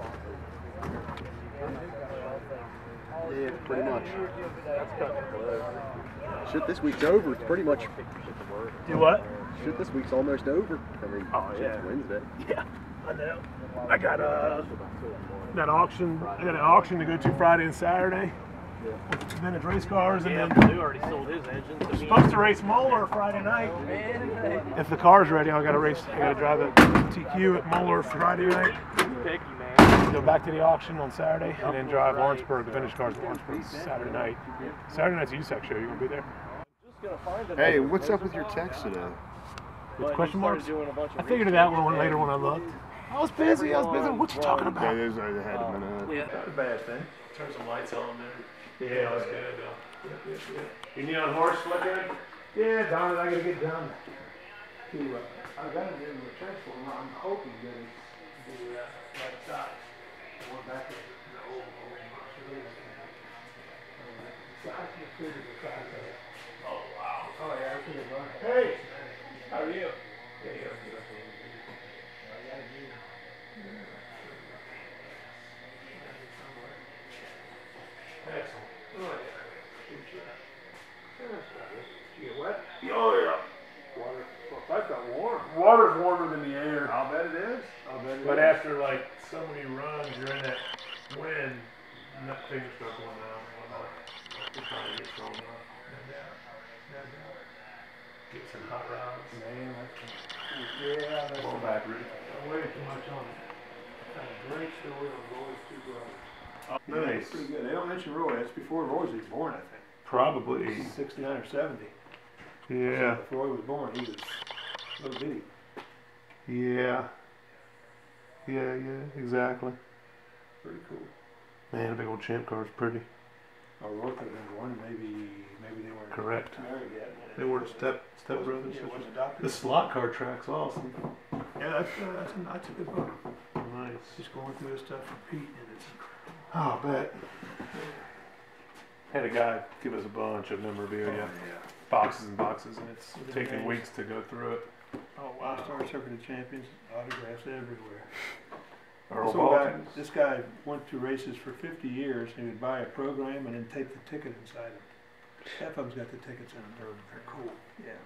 Yeah, pretty much. Shit, this week's over. It's pretty much. Do what? Shit, this week's almost over. I mean, Oh, yeah. it's Wednesday. Yeah, I know. I got that auction. I got an auction to go to Friday and Saturday. Vintage race cars, and then Blue already sold his engine to me. supposed to race Moeller Friday night. If the car's ready, I got to race. I got to drive that TQ at Moeller Friday night. Picky, man. Go back to the auction on Saturday, and then drive Lawrenceburg, the vintage cars at Lawrenceburg Saturday night. Saturday night's a USAC show. You gonna be there? Hey, what's up with your text today? With question marks? I figured it out later when I looked. I was busy. What you talking about? That is, I had a minute. Yeah, not a bad thing. Turn some lights on there. Yeah, that's good. Yep. Your neon horse flickering? Yeah, Don, I gotta get down to, I got to do a transformer. I'm hoping that it's the right size. The one back there, the old size of the physical size of it. Oh, wow. Oh, yeah, that's good, right? Hey, how are you? Yeah, yeah. Excellent. Oh, yeah. You get wet? Oh, yeah. Water. Well, that's not warm. Water's warmer than the air. I'll bet it is. But after like so many runs, you're in that wind, and that things start going down. You're trying to get thrown up. Get some hot rods. Man, yeah, that's going back, Rudy. Don't worry too much on it. Got a great story on Roy's two brothers. Nice. Pretty good. They don't mention Roy. That's before Roy was born, I think. Probably. 69 or 70. Yeah. So if Roy was born, he was little bitty. Yeah. Yeah, exactly. Pretty cool. Man, a big old champ car is pretty. Or Roy could have been born. Maybe they weren't Correct. married yet. They weren't step brothers. Yeah, wasn't adopted. The slot car track's awesome. Yeah, that's a good book. Nice. Just going through this stuff for Pete, and it's incredible. Oh, I bet. Had a guy give us a bunch of memorabilia, boxes and boxes, and it's taken weeks to go through it. Oh wow! Star Circuit of Champions, autographs everywhere. Earl This guy went to races for 50 years. He would buy a program and then tape the ticket inside them. Half of them's got the tickets in them. They're cool. Yeah.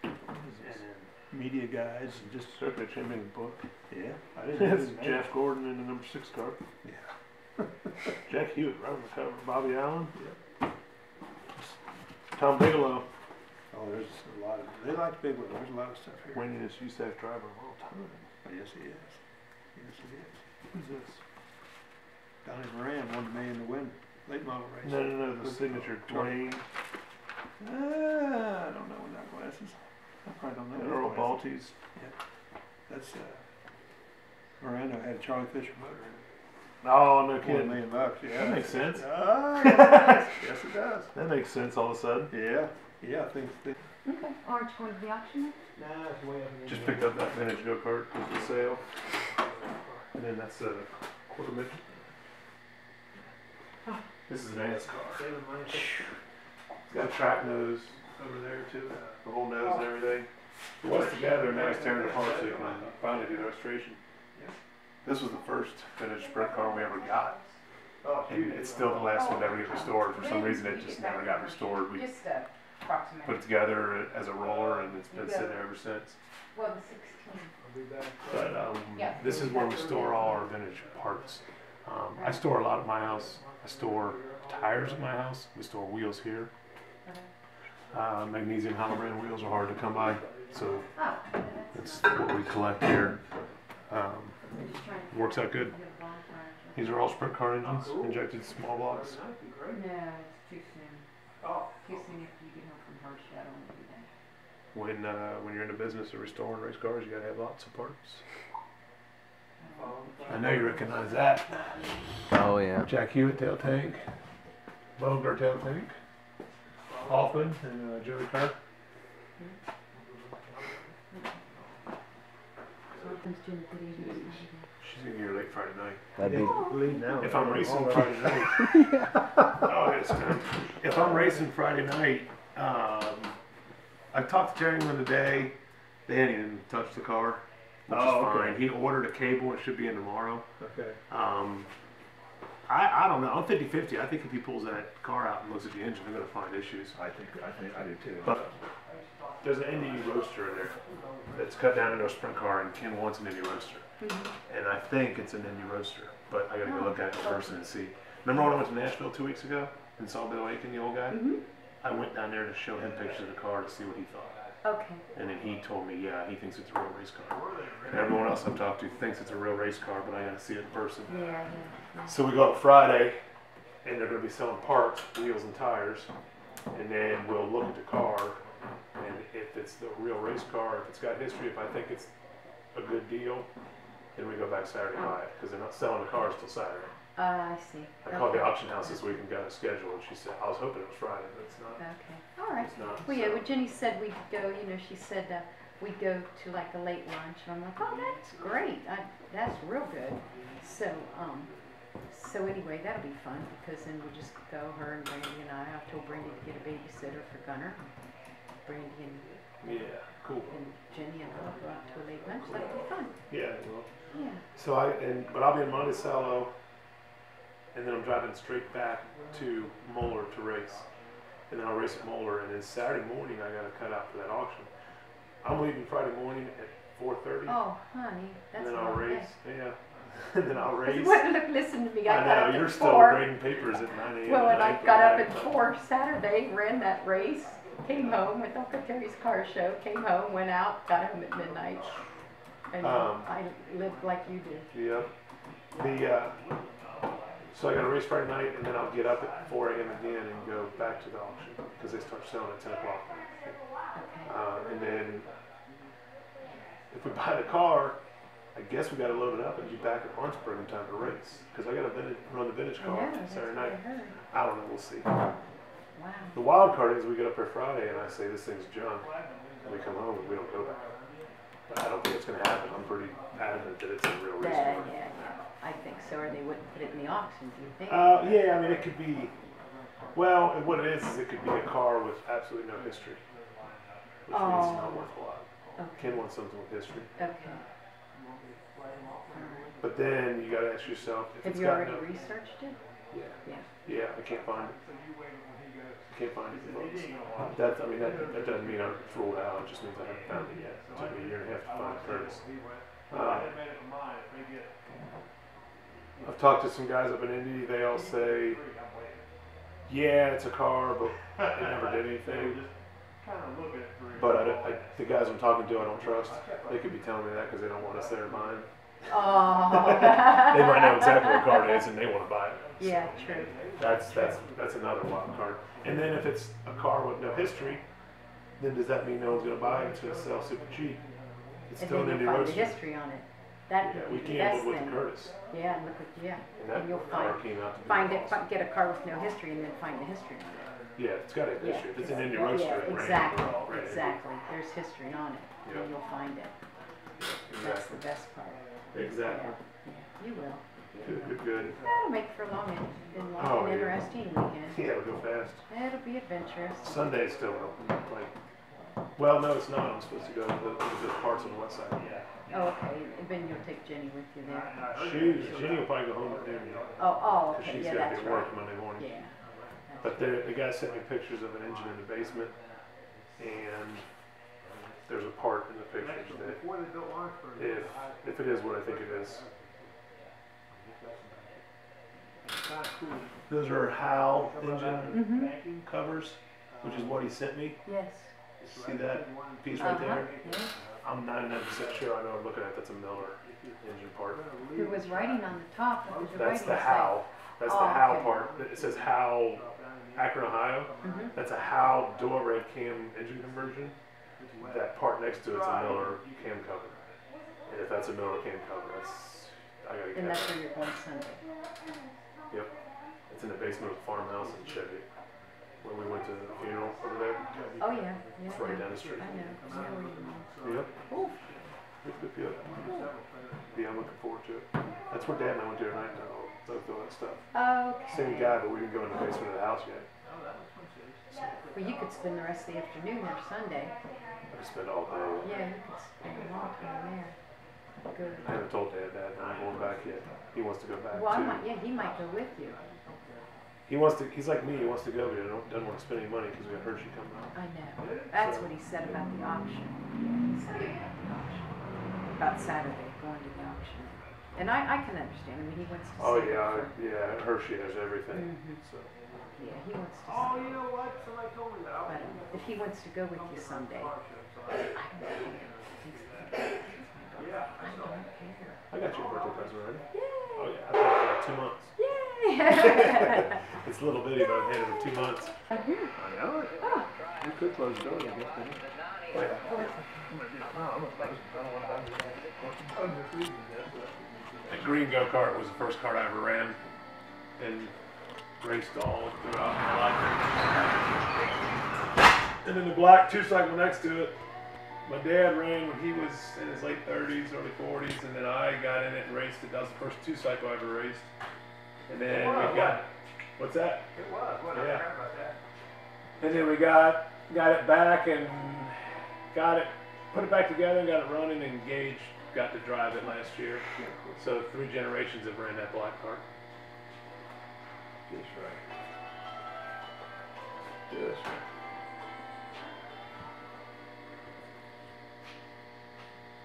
And then media guides and just Circuit of Champions book. yeah. I didn't know his name. Jeff Gordon in the number 6 car. Yeah. Jack Hewitt right on the cover. Bobby Allen. Tom Bigelow. Oh, there's a lot of. They like big ones. There's a lot of stuff here. Winningest USAC driver of all time. Yes, he is. Yes, he is. Who's this? Donnie Moran won the May in the Wind late model race. No, the signature Dwayne. I don't know without glasses. I probably don't know. Earl without glasses. Baltes. That's Miranda had a Charlie Fisher motor in it. Oh, no $1 kidding. million, yeah. That makes sense. Yes, it does. That makes sense all of a sudden. Yeah, I think. Okay. Orange going to the auction? Nah, it's way up in the Just picked up that vintage go-kart for sale. And then that's a quarter midget. This is an Ant's car. It's got a track nose over there too. The whole nose and everything. It was together and now he's tearing it apart so you can finally do the restoration. This was the first vintage sprint car we ever got. And it's still the last one to ever get restored. For some reason it just never got restored. We approximate. put it together as a roller, and it's been sitting there ever since. Well, the 16. But Yeah. this is where we store all our vintage parts. I store a lot at my house. I store tires at my house. We store wheels here. Magnesium Halloran wheels are hard to come by, so Oh, that's what we collect here. Works out good. These are all sprint car engines, injected small blocks. No, it's too soon. Too soon after you get home from her shut on every day. When you're in the business of restoring race cars, you gotta have lots of parts. I know you recognize that. Oh yeah. Jack Hewitt tail tank, Boger tail tank, Hoffman and Joey Kerr. She's in here late Friday night. That'd be. Leave now. If I'm racing Friday night. Oh, it's time. If I'm racing Friday night, I talked to Terryman today. They hadn't even touched the car, which is fine. He ordered a cable. It should be in tomorrow. Okay. I don't know. I'm 50-50. I think if he pulls that car out and looks at the engine, they're going to find issues. I do too. But there's an Indy roadster in there that's cut down into a sprint car, and Ken wants an Indy roadster. And I think it's an Indy roadster, but I got to go look at it in person and see. Remember when I went to Nashville 2 weeks ago and saw Bill Aiken, the old guy? I went down there to show him pictures of the car to see what he thought. Okay. And then he told me, yeah, he thinks it's a real race car. And everyone else I've talked to thinks it's a real race car, but I got to see it in person. Yeah. So we go up Friday, and they're going to be selling parts, wheels and tires, and then we'll look at the car, and if it's the real race car, if it's got history, if I think it's a good deal, then we go back Saturday and buy it, because they're not selling the cars till Saturday. I see. I called the auction house this week and got a schedule, and she said, I was hoping it was Friday, but it's not. Okay. All right. It's not. Well, yeah, when Jenny said we'd go, she said we'd go to like a late lunch, and I'm like, oh, that's great. That's real good. So, so anyway, that'll be fun, because then we'll just go, her and Brandy and I told Brandy to get a babysitter for Gunner. Brandy and Yeah, cool. and Jenny and I'll go out to a late lunch. That'll be fun. Yeah, well. Yeah. So but I'll be in Monticello, and then I'm driving straight back to Moeller to race. And then I'll race at Moeller, and then Saturday morning I got to cut out for that auction. I'm leaving Friday morning at 4:30. Oh, honey, that's and then a I'll long race. day. Yeah. And then I'll race. Look, listen to me. I got I up know, you're at still 4. grading papers at 9 a.m. Well, and I tonight. got up at 4 Saturday, ran that race, came home, went up to Terry's car show, came home, went out, got home at midnight. And I lived like you did. Yeah. So I got to race Friday night, and then I'll get up at 4 a.m. again and go back to the auction, because they start selling at 10 o'clock. And then if we buy the car, I guess we got to load it up and be back at Lawrenceburg in time to race, because I got to run the vintage car Saturday night. I don't know, we'll see. Wow. The wild card is we get up there Friday and I say this thing's junk, and we come home and we don't go back. But I don't think it's going to happen. I'm pretty adamant that it's a real race car. Yeah, I think so, or they wouldn't put it in the auction, do you think? Yeah, I mean, it could be, well, what it is it could be a car with absolutely no history, which means it's not worth a lot. Okay. Ken wants something with history. Okay. But then you got to ask yourself if Have it's you got already no... researched it? Yeah, I can't find it. I can't find it in the books. That doesn't mean I'm ruled out, it just means I haven't found it yet. It took me a year and a half to find Curtis. I've talked to some guys up in Indy, they all say, yeah, it's a car, but it never did anything. But the guys I'm talking to, I don't trust. They could be telling me that because they don't want us there buying. Oh. They might know exactly what car it is and they want to buy it. So Yeah, true. that's another wild card. And then if it's a car with no history, then does that mean no one's going to buy it? It's going to sell super cheap. It's And still then an you'll Indy find the roadster. history on it. That Yeah, would we be the can't best live with thing. the Curtis. Yeah, and look at, And that and you'll car find came out to be awesome. get a car with no history and then find the history on it. Yeah, it's got a Yeah, history. If it's an Indy yeah, roadster, yeah, it ran exactly, ran Indy. exactly. There's history on it, Yeah. and you'll find it. That's the Exactly. best part. Exactly. Yeah, you will. Good. That'll make for a long and Oh, yeah. interesting weekend. Yeah, it'll go fast. It'll be adventurous. Sunday's still open. Well, no, it's not. I'm supposed to go to the parts on the west side. Oh, okay. And then you'll take Jenny with you there. Jenny will probably go home at noon. Oh, Because okay. she's Yeah, got to that's be at work right. Monday morning. Yeah. But the guy sent me pictures of an engine in the basement. and there's a part in the pictures that if it is what I think it is. Those are HAL engine covers, which is what he sent me. Yes. See that piece right there? Yeah. I'm 99% sure I know I'm looking at that's a Miller engine part. There was writing on the top. What did the That's writing the say? HAL. That's the Oh, HAL okay. part. It says HAL Akron, Ohio. That's a HAL dual red cam engine conversion. That part next to it's a Miller cam cover. And if that's a Miller cam cover, that's I gotta get And that. that's where you're going Sunday. Yep. It's in the basement of the farmhouse in Chevy. When we went to the funeral over there. Oh yeah. It's right down the street. I know. I know where you mean. Yep. Ooh. Yep. Yeah, I'm looking forward to it. That's where Dad and I went to tonight to look through all that stuff. Okay. Same guy, but we didn't go in the basement of the house yet. Well, you could spend the rest of the afternoon there Sunday. I could spend all day. Yeah, you could spend a long time there. Good. I haven't told Dad that I'm not going back yet. He wants to go back Well, I too. might, yeah, he might go with you. He wants to. He's like me. He wants to go, but he doesn't want to spend any money because we got Hershey coming out. I know. That's what he said about the auction. He said about the auction. About Saturday, going to the auction. And I can understand. I mean, he wants to Oh see it yeah, for- yeah. Hershey has everything. So Yeah, he wants to see it. you know what? Somebody told me that. But if he wants to go with you someday, I don't care. I don't care. I got you a birthday present already. Yay! Oh yeah, I've had it for like 2 months. Yay! It's a little bitty, but I've had it for 2 months. I know it. You could close the door, I guess, couldn't you? Oh, yeah. That green go-kart was the first kart I ever ran and raced all throughout my life. And then the black two-cycle next to it, my dad ran when he was in his late 30s, early 40s, and then I got in it and raced it. That was the first two-cycle I ever raced. And then we got, what's that? It was. What? I Yeah. forgot about that. And then we got it back and put it back together and got it running, and Gage got to drive it last year. So 3 generations have ran that black cart. Just right. Just right.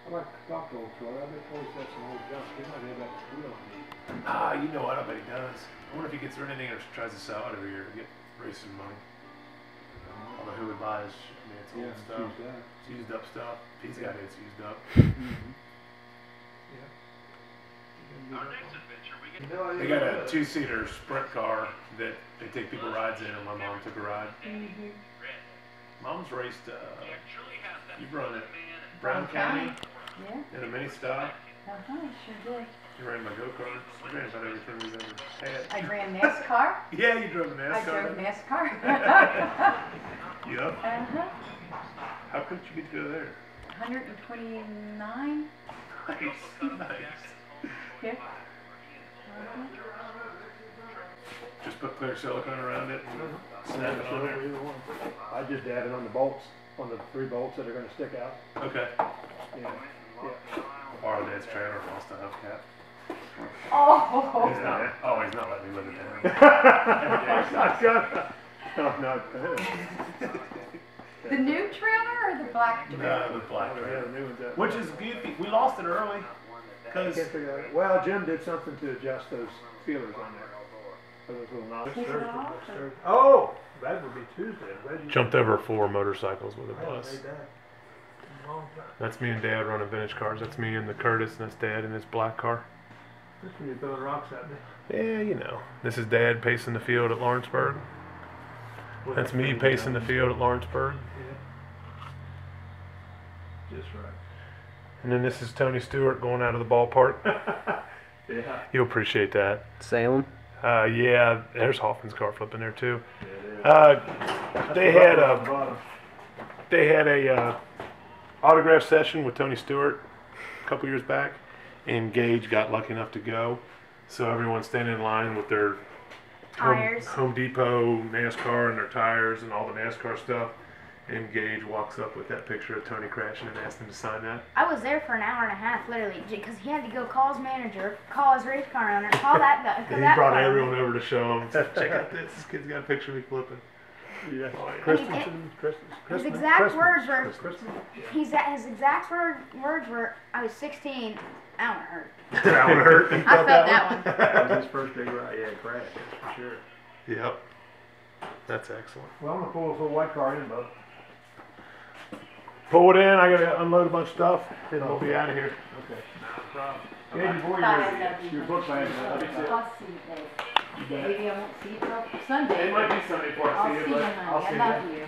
I like to talk to old Troy. I bet Troy's got some old junk. He might have that wheel on me. Ah, you know what? I bet he does. I wonder if he gets anything or tries to sell it every year to get racing money. Although who would buy his, I mean, it's old stuff. It's used up stuff. He's got it, it's used up. They got a 2-seater sprint car that they take people rides in, and my mom took a ride. Mom's raced, you've run it, Brown County Yeah. in a mini stock. Uh-huh, sure did. You ran my go-kart. You ran about everything we've ever had. I ran NASCAR. Yeah, you drove a I NASCAR. drove NASCAR. Yep. Uh-huh. How could you get to go there? 129. Nice, nice. Yeah. Just put clear silicone around it and snap it on there. Either one. I just added on the bolts, on the 3 bolts that are going to stick out. Okay. Yeah. Borrow Dad's trailer, lost a hubcap. Oh. He's not letting me live it down. Oh, no. The new trailer or the black trailer? No, the black Yeah, trailer. the new one's out. Which is goofy. We lost it early. I Because can't figure that out. Well, Jim did something to adjust those feelers on there. Those little knobs. Take it off, or- Oh, that would be Tuesday. I'm glad you jumped over 4 motorcycles with a I haven't bus. made that in a long time. That's me and Dad running vintage cars. That's me and the Curtis, and that's Dad in his black car. That's when you're throwing rocks at me. Yeah, you know. This is Dad pacing the field at Lawrenceburg. That's me pacing the field at Lawrenceburg. Yeah. Just right. And then this is Tony Stewart going out of the ballpark. Yeah. You'll appreciate that. Salem. Yeah, there's Hoffman's car flipping there too. Yeah, They had a autograph session with Tony Stewart a couple years back, and Gage got lucky enough to go. So everyone's standing in line with their Tires. Home Depot NASCAR and their tires and all the NASCAR stuff. And Gage walks up with that picture of Tony crashing and asked him to sign that. I was there for an hour and a half, literally, because he had to go call his manager, call his race car owner, call that guy. And he brought everyone over to show him. Check out this. This kid's got a picture of me flipping. Yeah. Christensen, his exact words were, his exact words were, I was 16, that one hurt. That one hurt. I felt that one. That was his first big ride. Yeah, crash, that's for sure. Yep. That's excellent. Well, I'm gonna pull this little white car in, bud. Pull it in. I gotta unload a bunch of stuff, and we'll be out of here. Okay. No problem. Yeah, before your book bag. I'll see you, Dave. Maybe I won't see you till Sunday. It might be Sunday before I I'll see you, see you, but honey. I'll see I love you. you.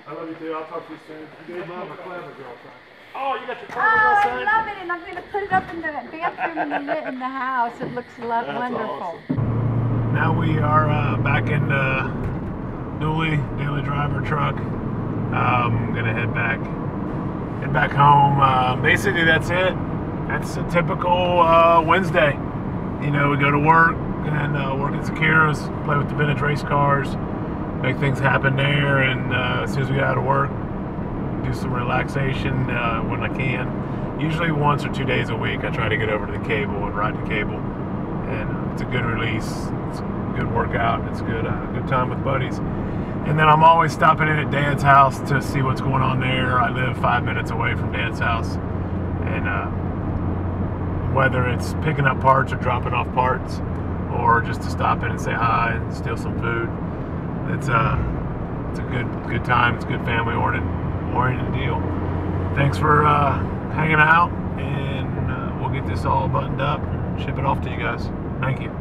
I love you too. I'll talk to you soon. Dave, I'm a clever girl. Oh, you got your clever girl I sign? love it, and I'm going to put it up in the bathroom in the house. It looks wonderful. Awesome. Now we are back in Dooley, daily driver truck. I'm gonna head back home. Basically, that's it. That's a typical Wednesday. You know, we go to work and work at Zakira's, play with the vintage race cars, make things happen there, and as soon as we get out of work, do some relaxation when I can. Usually once or 2 days a week, I try to get over to the cable and ride the cable, and it's a good release. It's a good workout. It's good time with buddies. And then I'm always stopping in at Dad's house to see what's going on there. I live 5 minutes away from Dad's house, and whether it's picking up parts or dropping off parts, or just to stop in and say hi and steal some food, it's a good time. It's a good family oriented deal. Thanks for hanging out, and we'll get this all buttoned up and ship it off to you guys. Thank you.